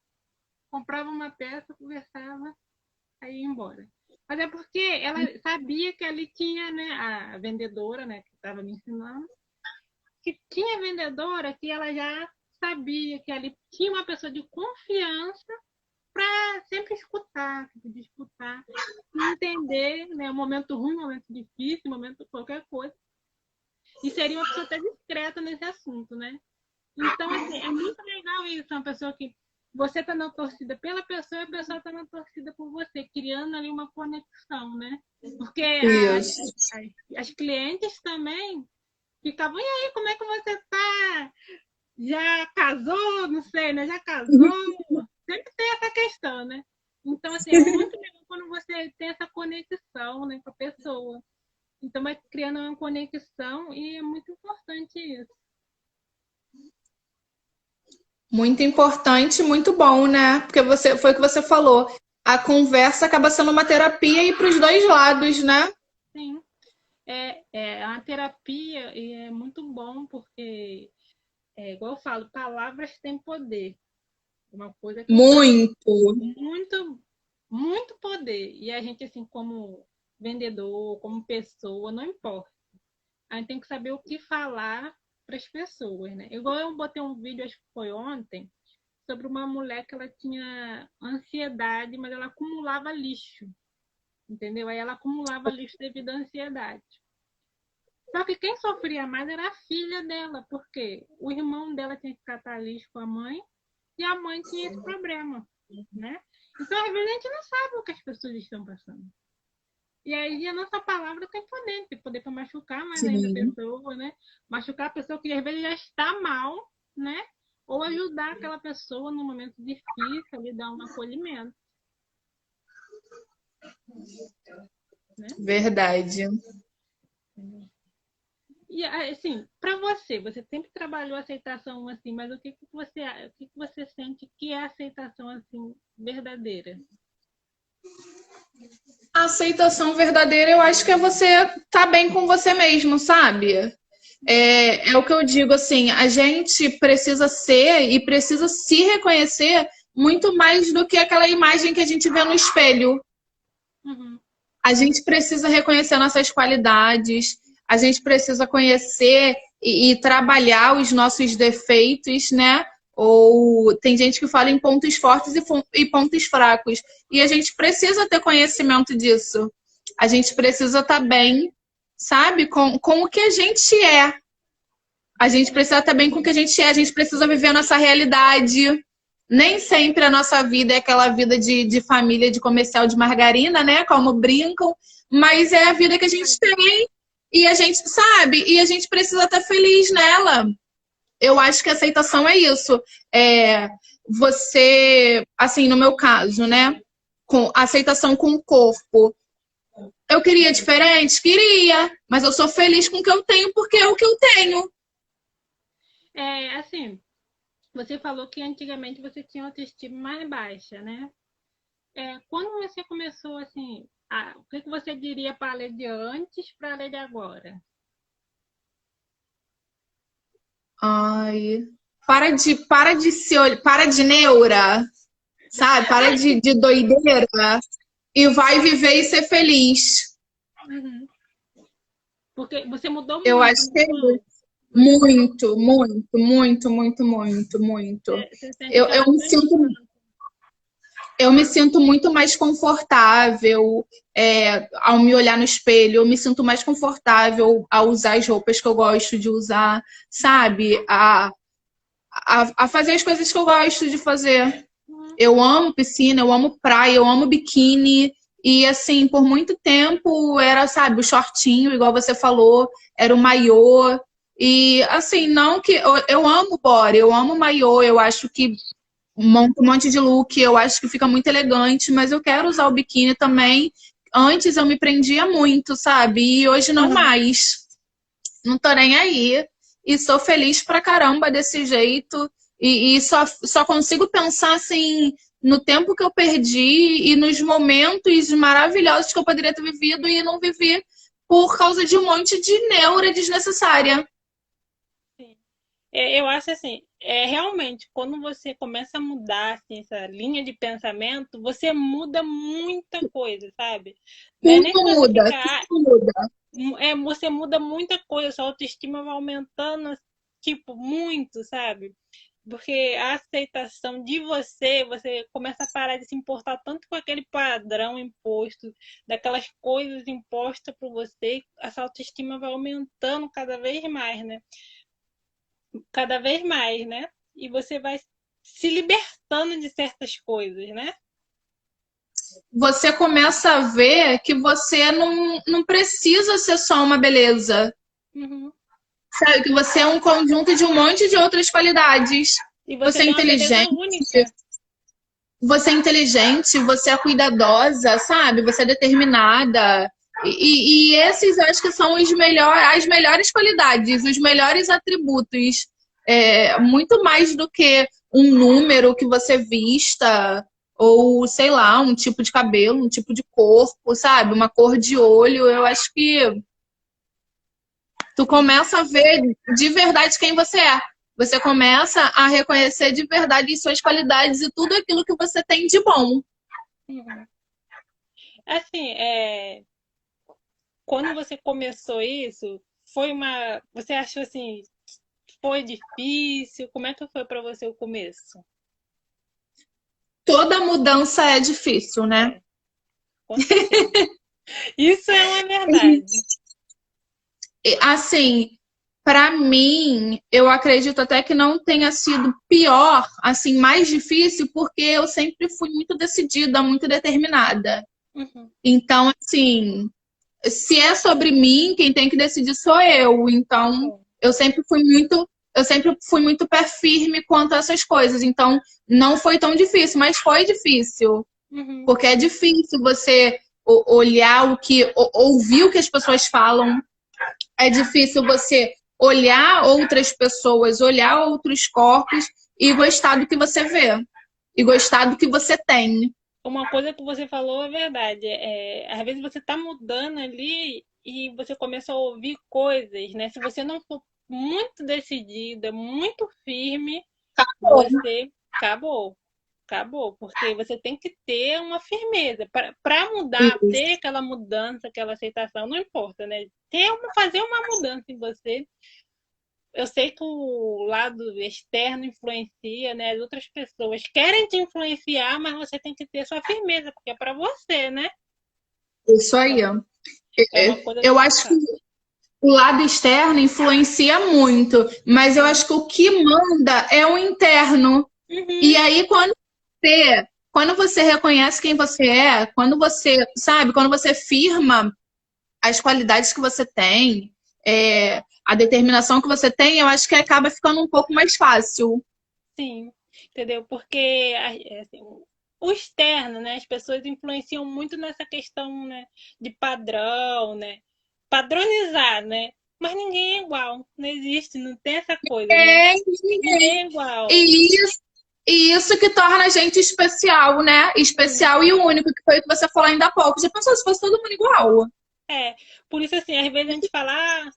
[SPEAKER 1] comprava uma peça, conversava, aí ia embora. Mas é porque ela sabia que ali tinha, né, a vendedora, né, que estava me ensinando, que tinha vendedora que ela já sabia que ali tinha uma pessoa de confiança para sempre escutar, podia escutar, entender, né, o momento ruim, o momento difícil, o momento qualquer coisa. E seria uma pessoa até discreta nesse assunto, né? Então, assim, é muito legal isso, uma pessoa que você está na torcida pela pessoa e a pessoa está na torcida por você, criando ali uma conexão, né? Porque
[SPEAKER 2] Isso.
[SPEAKER 1] as clientes também ficavam: e aí, como é que você tá? Já casou? Não sei, né? Já casou? Sempre tem essa questão, né? Então, assim, é muito legal quando você tem essa conexão, né, com a pessoa. Então, vai criando uma conexão e é muito importante isso.
[SPEAKER 2] Muito importante, muito bom, né? Porque foi o que você falou. A conversa acaba sendo uma terapia e para os dois lados, né?
[SPEAKER 1] Sim. É uma terapia e é muito bom porque, igual eu falo, palavras têm poder. Uma coisa que eu falo,
[SPEAKER 2] Muito.
[SPEAKER 1] muito, muito poder. E a gente, assim, como vendedor, como pessoa, não importa. A gente tem que saber o que falar para as pessoas, né? Igual eu botei um vídeo, acho que foi ontem, sobre uma mulher que ela tinha ansiedade, mas ela acumulava lixo, entendeu? Aí ela acumulava lixo devido à ansiedade. Só que quem sofria mais era a filha dela, porque o irmão dela tinha que catar lixo com a mãe e a mãe tinha esse problema, né? Então, às vezes, a gente não sabe o que as pessoas estão passando. E aí a nossa palavra tem poder para machucar mais ainda a
[SPEAKER 2] Sim.
[SPEAKER 1] pessoa, né? Machucar a pessoa que às vezes já está mal, né? Ou ajudar aquela pessoa no momento difícil, ali dar um acolhimento, né?
[SPEAKER 2] Verdade.
[SPEAKER 1] E assim, para você, você sempre trabalhou a aceitação assim, mas o que você sente que é a aceitação assim verdadeira?
[SPEAKER 2] A aceitação verdadeira, eu acho que é você estar bem com você mesmo, sabe? É o que eu digo, assim, a gente precisa ser e precisa se reconhecer muito mais do que aquela imagem que a gente vê no espelho.
[SPEAKER 1] Uhum.
[SPEAKER 2] A gente precisa reconhecer nossas qualidades, a gente precisa conhecer e trabalhar os nossos defeitos, né? Ou tem gente que fala em pontos fortes e pontos fracos. E a gente precisa ter conhecimento disso. A gente precisa estar bem, sabe? Com o que a gente é. A gente precisa estar bem com o que a gente é. A gente precisa viver a nossa realidade. Nem sempre a nossa vida é aquela vida de família, de comercial de margarina, né? Como brincam, mas é a vida que a gente tem e a gente sabe, e a gente precisa estar feliz nela. Eu acho que a aceitação é isso. Você, assim, no meu caso, né? Com aceitação com o corpo. Eu queria diferente? Queria, mas eu sou feliz com o que eu tenho porque é o que eu tenho.
[SPEAKER 1] Assim, você falou que antigamente você tinha autoestima mais baixa, né? Quando você começou assim, o que você diria para a lei de antes para a lei de agora?
[SPEAKER 2] Ai, para de neura, sabe? Para de doideira e vai viver e ser feliz.
[SPEAKER 1] Uhum. Porque você mudou
[SPEAKER 2] Eu
[SPEAKER 1] muito,
[SPEAKER 2] acho
[SPEAKER 1] não
[SPEAKER 2] que é
[SPEAKER 1] mudou?
[SPEAKER 2] muito, muito, muito, muito, muito, muito.
[SPEAKER 1] Você sente
[SPEAKER 2] Eu,
[SPEAKER 1] que
[SPEAKER 2] eu
[SPEAKER 1] ela
[SPEAKER 2] me
[SPEAKER 1] fez
[SPEAKER 2] sinto,
[SPEAKER 1] mudança.
[SPEAKER 2] eu me sinto muito mais confortável ao me olhar no espelho. Eu me sinto mais confortável ao usar as roupas que eu gosto de usar, sabe? A fazer as coisas que eu gosto de fazer.
[SPEAKER 1] Uhum.
[SPEAKER 2] Eu amo piscina, eu amo praia, eu amo biquíni. E assim, por muito tempo era, sabe, o shortinho, igual você falou, era o maiô. E assim, não que eu amo body, eu amo maiô, eu acho que monta um monte de look, eu acho que fica muito elegante, mas eu quero usar o biquíni também. Antes eu me prendia muito, sabe? E hoje não
[SPEAKER 1] Uhum.
[SPEAKER 2] mais. Não tô nem aí. E sou feliz pra caramba desse jeito. E só consigo pensar assim no tempo que eu perdi e nos momentos maravilhosos que eu poderia ter vivido e não vivi por causa de um monte de neura desnecessária.
[SPEAKER 1] Sim. Eu acho assim, realmente, quando você começa a mudar assim, essa linha de pensamento, você muda muita coisa, sabe? Não é nem
[SPEAKER 2] Tudo
[SPEAKER 1] que você
[SPEAKER 2] muda,
[SPEAKER 1] fica,
[SPEAKER 2] tudo muda.
[SPEAKER 1] você muda muita coisa, sua autoestima vai aumentando, tipo, muito, sabe? Porque a aceitação de você começa a parar de se importar tanto com aquele padrão imposto, daquelas coisas impostas por você, essa autoestima vai aumentando cada vez mais, né? Cada vez mais, né? E você vai se libertando de certas coisas, né?
[SPEAKER 2] Você começa a ver que você não precisa ser só uma beleza.
[SPEAKER 1] Uhum.
[SPEAKER 2] Sabe? Que você é um conjunto de um monte de outras qualidades.
[SPEAKER 1] E
[SPEAKER 2] Você
[SPEAKER 1] você
[SPEAKER 2] é
[SPEAKER 1] tem uma beleza
[SPEAKER 2] inteligente,
[SPEAKER 1] única.
[SPEAKER 2] você é cuidadosa, sabe? Você é determinada. E esses eu acho que são as melhores qualidades, os melhores atributos. Muito mais do que um número que você vista, ou sei lá, um tipo de cabelo, um tipo de corpo, sabe? Uma cor de olho. Eu acho que tu começa a ver de verdade quem você é. Você começa a reconhecer de verdade suas qualidades e tudo aquilo que você tem de bom.
[SPEAKER 1] Uhum. Assim, quando você começou isso, você achou assim, foi difícil? Como é que foi para você o começo?
[SPEAKER 2] Toda mudança é difícil, né?
[SPEAKER 1] É, com certeza. Isso é uma verdade.
[SPEAKER 2] Assim, para mim, eu acredito até que não tenha sido pior, assim, mais difícil, porque eu sempre fui muito decidida, muito determinada.
[SPEAKER 1] Uhum.
[SPEAKER 2] Então, assim, se é sobre mim, quem tem que decidir sou eu. Então,
[SPEAKER 1] É.
[SPEAKER 2] eu sempre fui muito pé firme quanto a essas coisas. Então, não foi tão difícil, mas foi difícil,
[SPEAKER 1] Uhum.
[SPEAKER 2] porque é difícil você olhar ouvir o que as pessoas falam. É difícil você olhar outras pessoas, olhar outros corpos e gostar do que você vê. E gostar do que você tem.
[SPEAKER 1] Uma coisa que você falou é verdade. Às vezes você está mudando ali e você começa a ouvir coisas, né? Se você não for muito decidida, muito firme, você acabou. Acabou, porque você tem que ter uma firmeza. Para mudar, ter aquela mudança, aquela aceitação, não importa, né? Fazer uma mudança em você. Eu sei que o lado externo influencia, né? As outras pessoas querem te influenciar, mas você tem que ter sua firmeza, porque é para você, né?
[SPEAKER 2] Isso
[SPEAKER 1] É
[SPEAKER 2] aí.
[SPEAKER 1] uma, é uma coisa
[SPEAKER 2] Eu acho que
[SPEAKER 1] delicada.
[SPEAKER 2] o lado externo influencia muito, mas eu
[SPEAKER 1] Sim.
[SPEAKER 2] acho que o que manda é o interno. E
[SPEAKER 1] Uhum.
[SPEAKER 2] aí, quando você reconhece quem você é, quando você, sabe, quando você firma as qualidades que você tem, a determinação que você tem, eu acho que acaba ficando um pouco mais fácil.
[SPEAKER 1] Sim, entendeu? Porque assim, o externo, né? As pessoas influenciam muito nessa questão, né? De padrão, né? Padronizar, né? Mas ninguém é igual, não existe, não tem essa coisa, né?
[SPEAKER 2] É,
[SPEAKER 1] Ninguém é igual.
[SPEAKER 2] e isso, e isso que torna a gente especial, né?
[SPEAKER 1] Sim.
[SPEAKER 2] Especial e único, que foi o que você falou ainda há pouco. Já pensou se fosse todo mundo igual?
[SPEAKER 1] Por isso, assim, às vezes a gente fala,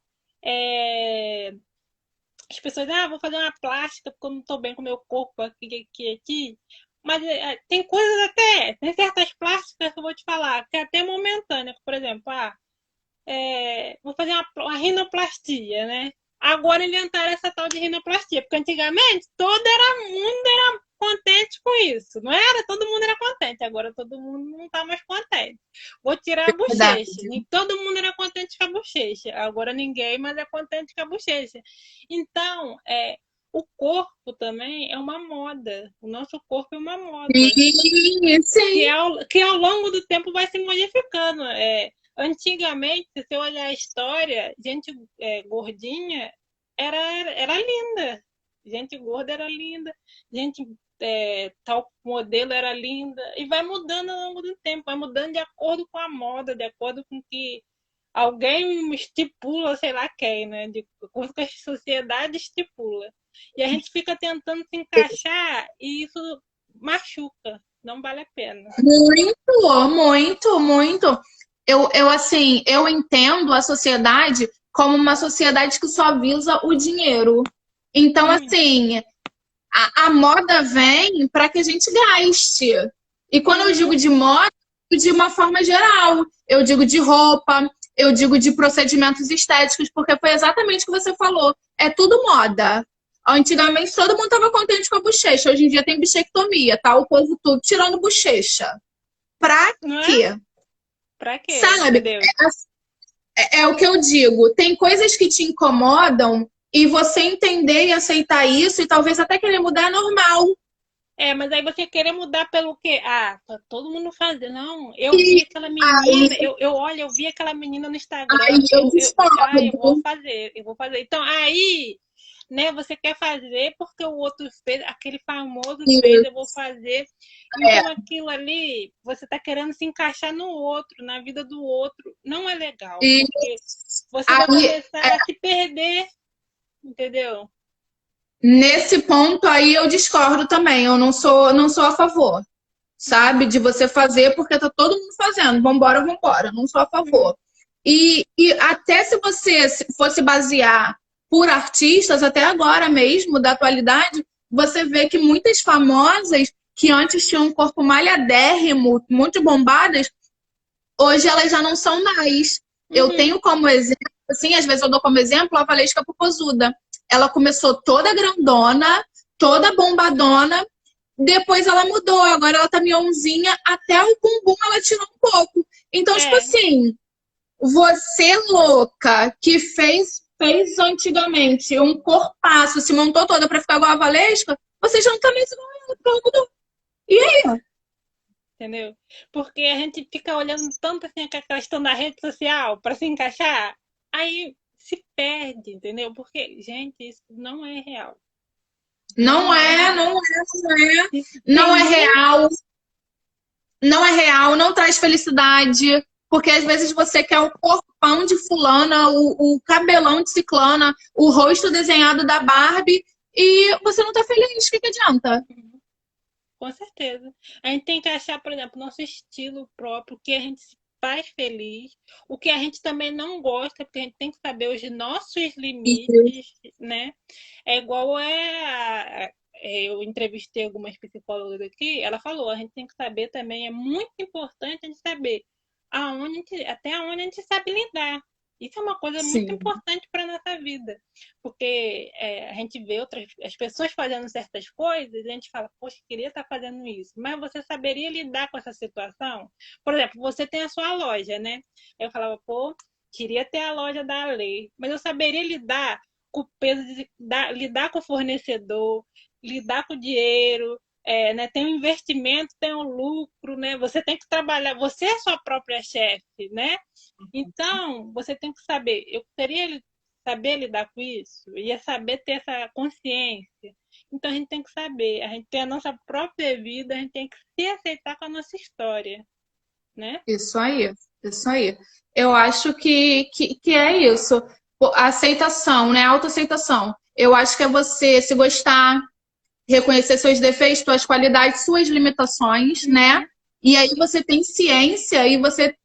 [SPEAKER 1] é, as pessoas, vou fazer uma plástica porque eu não tô bem com o meu corpo aqui. Mas tem coisas tem certas plásticas que eu vou te falar, que é até momentânea. Por exemplo, vou fazer uma rinoplastia, né? Agora inventaram essa tal de rinoplastia, porque antigamente mundo era contente com isso. Não era? Todo mundo era contente. Agora todo mundo não tá mais contente. Vou tirar a
[SPEAKER 2] Verdade.
[SPEAKER 1] bochecha. Nem todo mundo era contente com a bochecha. Agora ninguém mais é contente com a bochecha. Então, o corpo também é uma moda. O nosso corpo é uma moda.
[SPEAKER 2] Sim, sim.
[SPEAKER 1] Que ao longo do tempo vai se modificando. Antigamente, se você olhar a história, gente gordinha era linda. Gente gorda era linda. Gente tal modelo era linda. E vai mudando ao longo do tempo. Vai mudando de acordo com a moda, de acordo com que alguém estipula, sei lá quem, né? De acordo com que a sociedade estipula. E a gente fica tentando se encaixar e isso machuca. Não vale a pena.
[SPEAKER 2] Muito, muito, muito. Assim, eu entendo a sociedade como uma sociedade que só visa o dinheiro. Então,
[SPEAKER 1] Uhum.
[SPEAKER 2] assim, a moda vem para que a gente gaste. E quando eu
[SPEAKER 1] Uhum.
[SPEAKER 2] digo de moda, eu digo de uma forma geral. Eu digo de roupa, eu digo de procedimentos estéticos, porque foi exatamente o que você falou. É tudo moda. Antigamente todo mundo estava contente com a bochecha. Hoje em dia tem bichectomia, tá? O povo tudo tirando bochecha. Pra
[SPEAKER 1] Não é?
[SPEAKER 2] quê?
[SPEAKER 1] Pra quê?
[SPEAKER 2] Sabe?
[SPEAKER 1] Entendeu?
[SPEAKER 2] É o que eu digo. Tem coisas que te incomodam e você entender e aceitar isso e talvez até querer mudar é normal.
[SPEAKER 1] Mas aí você querer mudar pelo quê? Tá todo mundo fazendo. Não, eu
[SPEAKER 2] E
[SPEAKER 1] vi aquela
[SPEAKER 2] aí,
[SPEAKER 1] menina, eu vi aquela menina no
[SPEAKER 2] aí
[SPEAKER 1] Instagram,
[SPEAKER 2] eu
[SPEAKER 1] eu
[SPEAKER 2] discordo.
[SPEAKER 1] vou fazer, eu vou fazer. Então, aí, né, você quer fazer porque o outro fez, aquele famoso fez,
[SPEAKER 2] E,
[SPEAKER 1] eu vou fazer.
[SPEAKER 2] é,
[SPEAKER 1] Então, aquilo ali, você tá querendo se encaixar no outro, na vida do outro. Não é legal,
[SPEAKER 2] e
[SPEAKER 1] porque você vai
[SPEAKER 2] aí
[SPEAKER 1] começar a se perder, entendeu?
[SPEAKER 2] Nesse ponto aí eu discordo também. Eu não sou a favor, sabe? De você fazer porque tá todo mundo fazendo. Vambora, vambora. Não sou a favor. E até se você fosse basear por artistas, até agora mesmo, da atualidade, você vê que muitas famosas que antes tinham um corpo malhadérrimo, muito bombadas, hoje elas já não são mais. Eu tenho como exemplo, assim, às vezes eu dou como exemplo a Valesca Popozuda. Ela começou toda grandona, toda bombadona, depois ela mudou, agora ela tá mionzinha, até o bumbum ela tirou um pouco. Então, tipo assim, você louca que fez antigamente um corpaço, se montou toda pra ficar igual a Valesca, você já não tá mais igual a ela, porque ela mudou. E aí?
[SPEAKER 1] Entendeu? Porque a gente fica olhando tanto assim a questão da rede social para se encaixar, aí se perde, entendeu? Porque, gente, isso não é real.
[SPEAKER 2] Não é, não é, não é. Não é real. Não é real, não traz felicidade. Porque às vezes você quer o corpão de fulana, o cabelão de ciclana, o rosto desenhado da Barbie e você não tá feliz. O que que adianta?
[SPEAKER 1] Com certeza. A gente tem que achar, por exemplo, nosso estilo próprio, o que a gente se faz feliz, o que a gente também não gosta, porque a gente tem que saber os nossos limites, né? É igual eu entrevistei algumas psicólogas aqui, ela falou, a gente tem que saber também, é muito importante a gente saber até onde a gente sabe lidar. Isso é uma coisa muito
[SPEAKER 2] Sim.
[SPEAKER 1] importante para nossa vida, porque a gente vê as pessoas fazendo certas coisas, e a gente fala, poxa, queria estar fazendo isso, mas você saberia lidar com essa situação? Por exemplo, você tem a sua loja, né? Eu falava, pô, queria ter a loja da Lei, mas eu saberia lidar com o peso lidar com o fornecedor, lidar com o dinheiro, né? Tem um investimento, tem um lucro, né? Você tem que trabalhar, você é sua própria chefe, né? Então, você tem que saber, eu queria saber lidar com isso, ia saber ter essa consciência. Então, a gente tem que saber, a gente tem a nossa própria vida, a gente tem que se aceitar com a nossa história, né?
[SPEAKER 2] Isso aí, isso aí. Eu acho que é isso. A aceitação, né? A autoaceitação. Eu acho que é você se gostar, reconhecer seus defeitos, suas qualidades, suas limitações, né? E aí você tem ciência e você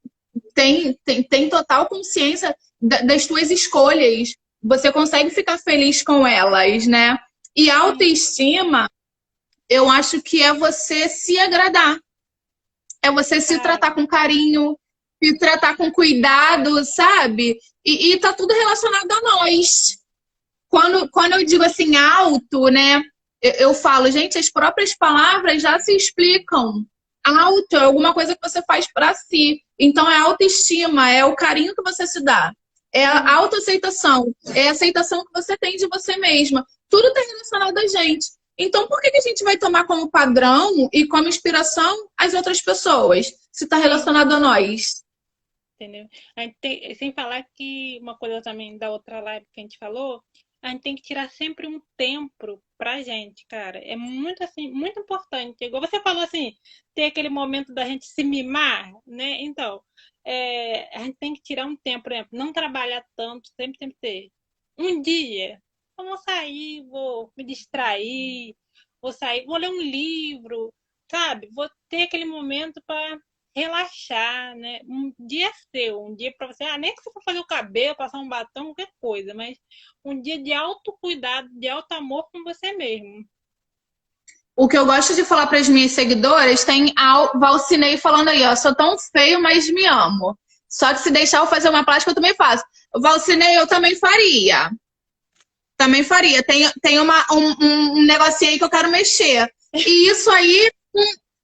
[SPEAKER 2] tem total consciência das suas escolhas. Você consegue ficar feliz com elas, né? E autoestima, eu acho que é você se agradar. É você se tratar com carinho, se tratar com cuidado, sabe? E tá tudo relacionado a nós. Quando eu digo assim, auto, né? Eu falo, gente, as próprias palavras já se explicam. Auto é alguma coisa que você faz pra si. Então é autoestima, é o carinho que você se dá. É a autoaceitação, é a aceitação que você tem de você mesma. Tudo tá relacionado a gente. Então por que a gente vai tomar como padrão e como inspiração as outras pessoas, se está relacionado a nós?
[SPEAKER 1] Entendeu? Sem falar que uma coisa também da outra live que a gente falou, a gente tem que tirar sempre um tempo pra gente, cara. É muito assim, muito importante. Igual você falou assim, ter aquele momento da gente se mimar, né? Então, a gente tem que tirar um tempo, por exemplo, não trabalhar tanto, sempre tem que ter. Um dia, eu vou sair, vou me distrair, vou sair, vou ler um livro, sabe? Vou ter aquele momento para relaxar, né? Um dia seu, um dia para você, nem que você for fazer o cabelo, passar um batom, qualquer coisa, mas um dia de autocuidado, de alto amor com você mesmo.
[SPEAKER 2] O que eu gosto de falar para as minhas seguidoras, tem a Valcinei falando aí, ó, sou tão feio, mas me amo. Só que se deixar eu fazer uma plástica, eu também faço. Valcinei, eu também faria. Também faria. Tem um negocinho aí que eu quero mexer. E isso aí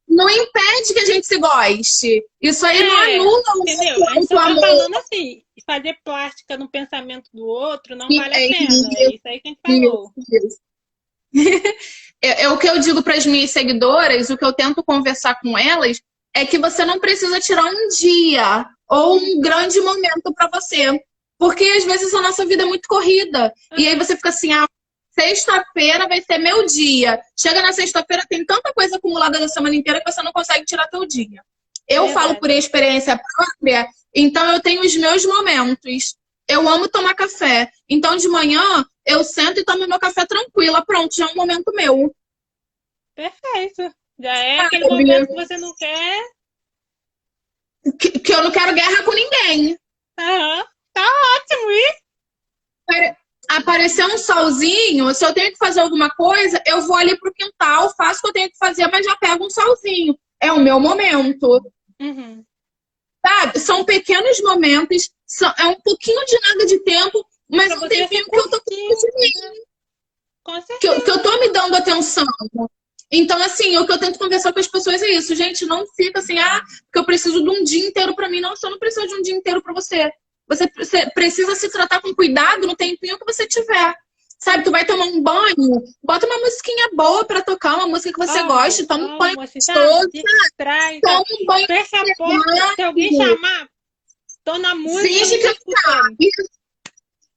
[SPEAKER 2] não impede que a gente se goste. Isso aí não anula
[SPEAKER 1] entendeu? A gente só tá falando assim, fazer plástica no pensamento do outro não vale a pena. É isso aí que a gente falou.
[SPEAKER 2] É o que eu digo para as minhas seguidoras, o que eu tento conversar com elas, é que você não precisa tirar um dia ou um grande momento para você. Porque às vezes a nossa vida é muito corrida. E aí você fica assim, sexta-feira vai ser meu dia. Chega na sexta-feira, tem tanta coisa acumulada da semana inteira que você não consegue tirar teu dia. Eu falo por experiência própria, então eu tenho os meus momentos. Eu amo tomar café. Então, de manhã, eu sento e tomo meu café tranquila. Pronto, já é um momento meu.
[SPEAKER 1] Perfeito. Já é aquele momento que você não quer.
[SPEAKER 2] Que eu não quero guerra com ninguém.
[SPEAKER 1] Aham. Tá ótimo isso.
[SPEAKER 2] Aparecer um solzinho, se eu tenho que fazer alguma coisa, eu vou ali pro quintal, faço o que eu tenho que fazer, mas já pego um solzinho. É o meu momento.
[SPEAKER 1] Uhum.
[SPEAKER 2] Sabe? São pequenos momentos, é um pouquinho de nada de tempo, mas
[SPEAKER 1] Pra
[SPEAKER 2] um
[SPEAKER 1] você
[SPEAKER 2] tempinho
[SPEAKER 1] ser
[SPEAKER 2] que eu tô
[SPEAKER 1] curtinho.
[SPEAKER 2] cuidando de mim,
[SPEAKER 1] Com
[SPEAKER 2] que
[SPEAKER 1] certeza.
[SPEAKER 2] eu tô me dando atenção. Então, assim, o que eu tento conversar com as pessoas é isso. Gente, não fica assim, porque eu preciso de um dia inteiro pra mim. Não, você não precisa de um dia inteiro pra você. Você precisa se tratar com cuidado no tempinho que você tiver. Sabe, tu vai tomar um banho, bota uma musiquinha boa pra tocar, uma música que você goste, toma um banho
[SPEAKER 1] Assim,
[SPEAKER 2] gostoso,
[SPEAKER 1] distrai,
[SPEAKER 2] toma um banho
[SPEAKER 1] fecha a porta. Se alguém chamar, tô na música,
[SPEAKER 2] finge
[SPEAKER 1] não tô
[SPEAKER 2] que tá.
[SPEAKER 1] escutando.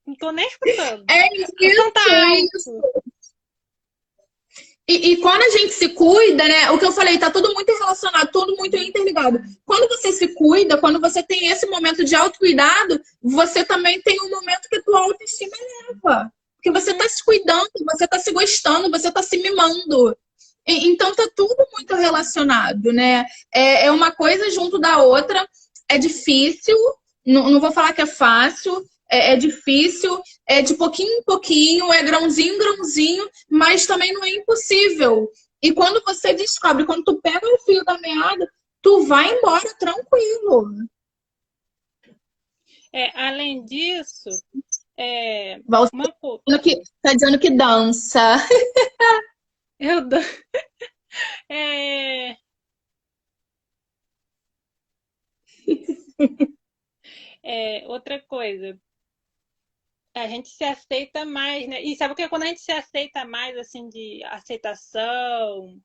[SPEAKER 1] Não tô nem escutando.
[SPEAKER 2] É
[SPEAKER 1] O som tá
[SPEAKER 2] isso.
[SPEAKER 1] alto.
[SPEAKER 2] E quando a gente se cuida, né? O que eu falei, tá tudo muito relacionado, tudo muito interligado. Quando você se cuida, quando você tem esse momento de autocuidado, você também tem um momento que a tua autoestima eleva. Porque você tá se cuidando, você tá se gostando, você tá se mimando. Então tá tudo muito relacionado, né? É uma coisa junto da outra. É difícil, não vou falar que é fácil, é difícil, é de pouquinho em pouquinho, é grãozinho em grãozinho, mas também não é impossível. E quando você descobre, quando tu pega o fio da meada, tu vai embora tranquilo.
[SPEAKER 1] Além disso,
[SPEAKER 2] Valcir tá dizendo que dança.
[SPEAKER 1] eu dou. É, outra coisa, a gente se aceita mais, né? E sabe o que é quando a gente se aceita mais, assim, de aceitação,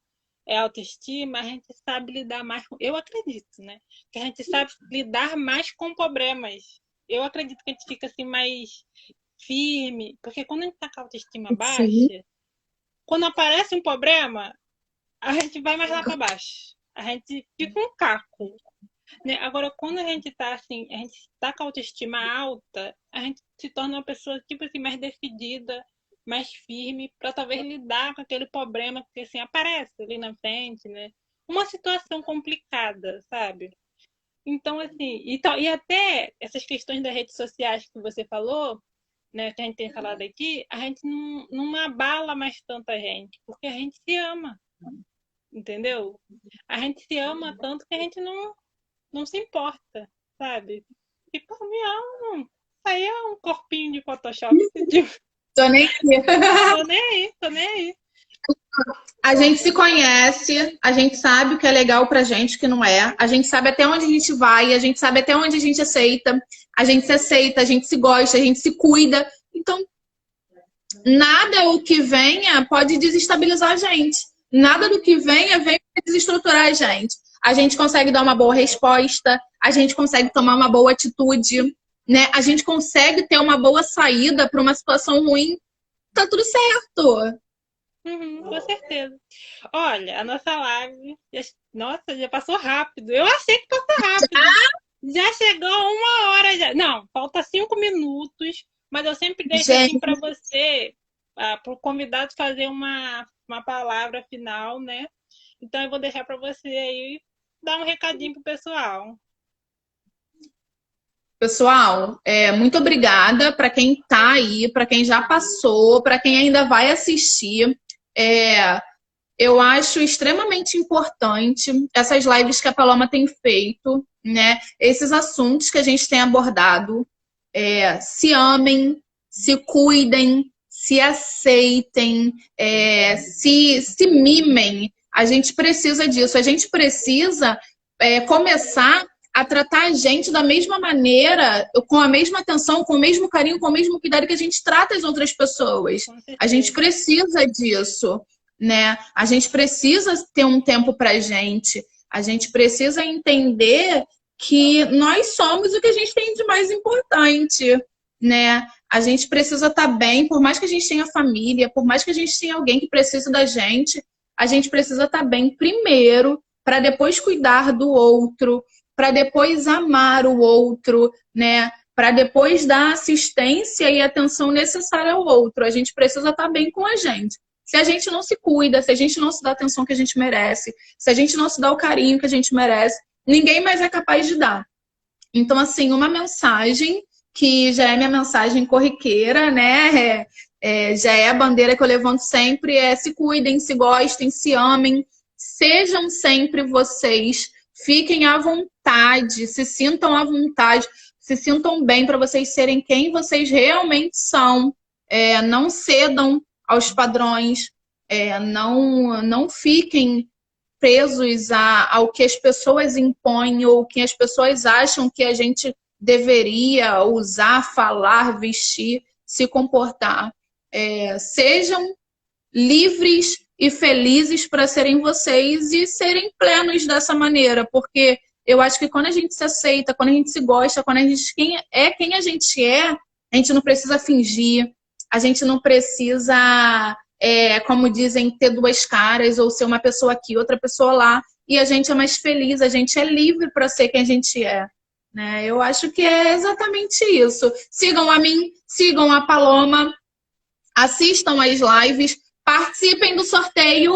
[SPEAKER 1] autoestima, a gente sabe lidar mais com. Eu acredito, né? Que a gente sabe lidar mais com problemas. Eu acredito que a gente fica assim mais firme, porque quando a gente tá com a autoestima
[SPEAKER 2] Sim.
[SPEAKER 1] baixa, quando aparece um problema, a gente vai mais lá para baixo. A gente fica um caco. Né? Agora, quando a gente tá assim, a gente tá com a autoestima alta, a gente se torna uma pessoa, tipo assim, mais decidida, mais firme, para talvez lidar com aquele problema que assim aparece ali na frente, né? Uma situação complicada, sabe? Então, assim, e até essas questões das redes sociais que você falou, né, que a gente tem falado aqui, a gente não abala mais tanta gente, porque a gente se ama, entendeu? A gente se ama tanto que a gente não se importa, sabe? E por mim, não. Isso aí é um corpinho de Photoshop. Tipo,
[SPEAKER 2] Tô nem aqui.
[SPEAKER 1] tô nem aí, tô nem aí.
[SPEAKER 2] A gente se conhece, a gente sabe o que é legal pra gente, o que não é. A gente sabe até onde a gente vai, a gente sabe até onde a gente aceita. A gente se aceita, a gente se gosta, a gente se cuida. Então, nada o que venha pode desestabilizar a gente. Nada do que venha vem para desestruturar a gente. A gente consegue dar uma boa resposta, a gente consegue tomar uma boa atitude, né? A gente consegue ter uma boa saída para uma situação ruim. Tá tudo certo.
[SPEAKER 1] Com certeza. Olha, a nossa live, nossa, já passou rápido. Eu achei que passou rápido. Já chegou 1 hora já. Não, falta 5 minutos, mas eu sempre deixo assim para você, para o convidado fazer uma palavra final, né? Então eu vou deixar para você aí dar um recadinho pro pessoal.
[SPEAKER 2] Pessoal, muito obrigada para quem está aí, para quem já passou, para quem ainda vai assistir. Eu acho extremamente importante essas lives que a Paloma tem feito, né? Esses assuntos que a gente tem abordado. Se amem, se cuidem, se aceitem, se mimem. A gente precisa disso. A gente precisa começar a tratar a gente da mesma maneira, com a mesma atenção, com o mesmo carinho, com o mesmo cuidado que a gente trata as outras pessoas. A gente precisa disso, né? A gente precisa ter um tempo pra gente. A gente precisa entender que nós somos o que a gente tem de mais importante, né? A gente precisa estar bem, por mais que a gente tenha família, por mais que a gente tenha alguém que precisa da gente, a gente precisa estar bem primeiro, para depois cuidar do outro, para depois amar o outro, né? para depois dar assistência e atenção necessária ao outro. A gente precisa estar bem com a gente. Se a gente não se cuida, se a gente não se dá a atenção que a gente merece, se a gente não se dá o carinho que a gente merece, ninguém mais é capaz de dar. Então, assim, uma mensagem que já é minha mensagem corriqueira, né? Já é a bandeira que eu levanto sempre, se cuidem, se gostem, se amem, sejam sempre vocês, fiquem à vontade, se sintam à vontade, se sintam bem para vocês serem quem vocês realmente são, não cedam aos padrões, não fiquem presos ao que as pessoas impõem ou que as pessoas acham que a gente deveria usar, falar, vestir, se comportar. Sejam livres e felizes para serem vocês e serem plenos dessa maneira, porque eu acho que quando a gente se aceita, quando a gente se gosta, quando a gente quem a gente não precisa fingir, a gente não precisa, como dizem, ter duas caras ou ser uma pessoa aqui, outra pessoa lá, e a gente é mais feliz, a gente é livre para ser quem a gente é. Né? Eu acho que é exatamente isso. Sigam a mim, sigam a Paloma, assistam as lives, participem do sorteio,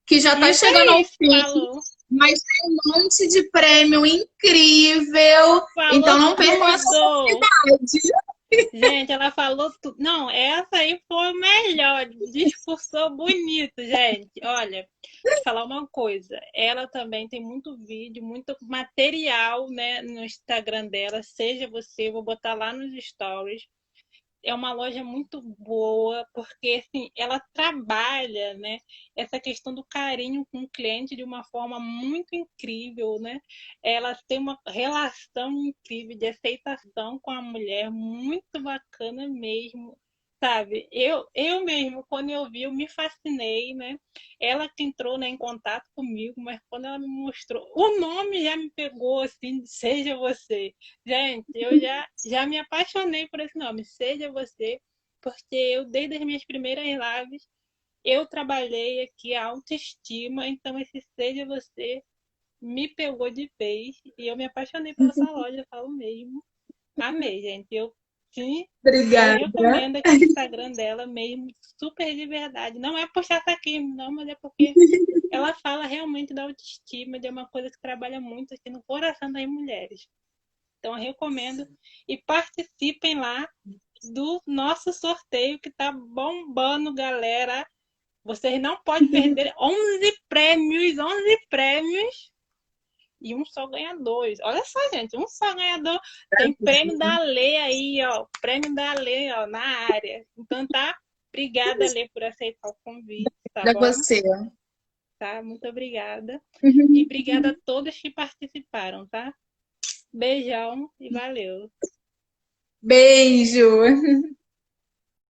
[SPEAKER 2] que já está chegando ao fim.
[SPEAKER 1] Falou.
[SPEAKER 2] Mas tem um monte de prêmio incrível.
[SPEAKER 1] Falou
[SPEAKER 2] então não percam essa oportunidade.
[SPEAKER 1] Gente, ela falou tudo. Não, essa aí foi o melhor. Discursou bonito, gente. Olha, vou te falar uma coisa. Ela também tem muito vídeo, muito material, né, no Instagram dela. Seja você, vou botar lá nos stories. É uma loja muito boa, porque assim, ela trabalha, né, essa questão do carinho com o cliente de uma forma muito incrível, né? Ela tem uma relação incrível de aceitação com a mulher, muito bacana mesmo, sabe? Eu mesmo, quando eu vi, eu me fascinei, né? Ela que entrou, né, em contato comigo, mas quando ela me mostrou, o nome já me pegou, assim, Seja Você. Gente, eu já me apaixonei por esse nome, Seja Você, porque eu, desde as minhas primeiras lives, eu trabalhei aqui a autoestima, então esse Seja Você me pegou de vez e eu me apaixonei por essa loja, eu falo mesmo. Amei, gente. Sim,
[SPEAKER 2] Obrigada.
[SPEAKER 1] eu recomendo aqui o Instagram dela mesmo, super de verdade. Não é puxar saquinho, não, mas é porque ela fala realmente da autoestima, de uma coisa que trabalha muito aqui no coração das mulheres. Então, eu recomendo e participem lá do nosso sorteio que tá bombando, galera. Vocês não podem perder 11 prêmios, 11 prêmios e um só ganhador. Olha só, gente, um só ganhador. Tem prêmio da Lê aí, ó. Prêmio da Lê, ó, na área. Então, tá? Obrigada, Lê, por aceitar o convite, tá
[SPEAKER 2] Para
[SPEAKER 1] bom?
[SPEAKER 2] você.
[SPEAKER 1] Tá? Muito obrigada. E obrigada a todos que participaram, tá? Beijão e valeu.
[SPEAKER 2] Beijo.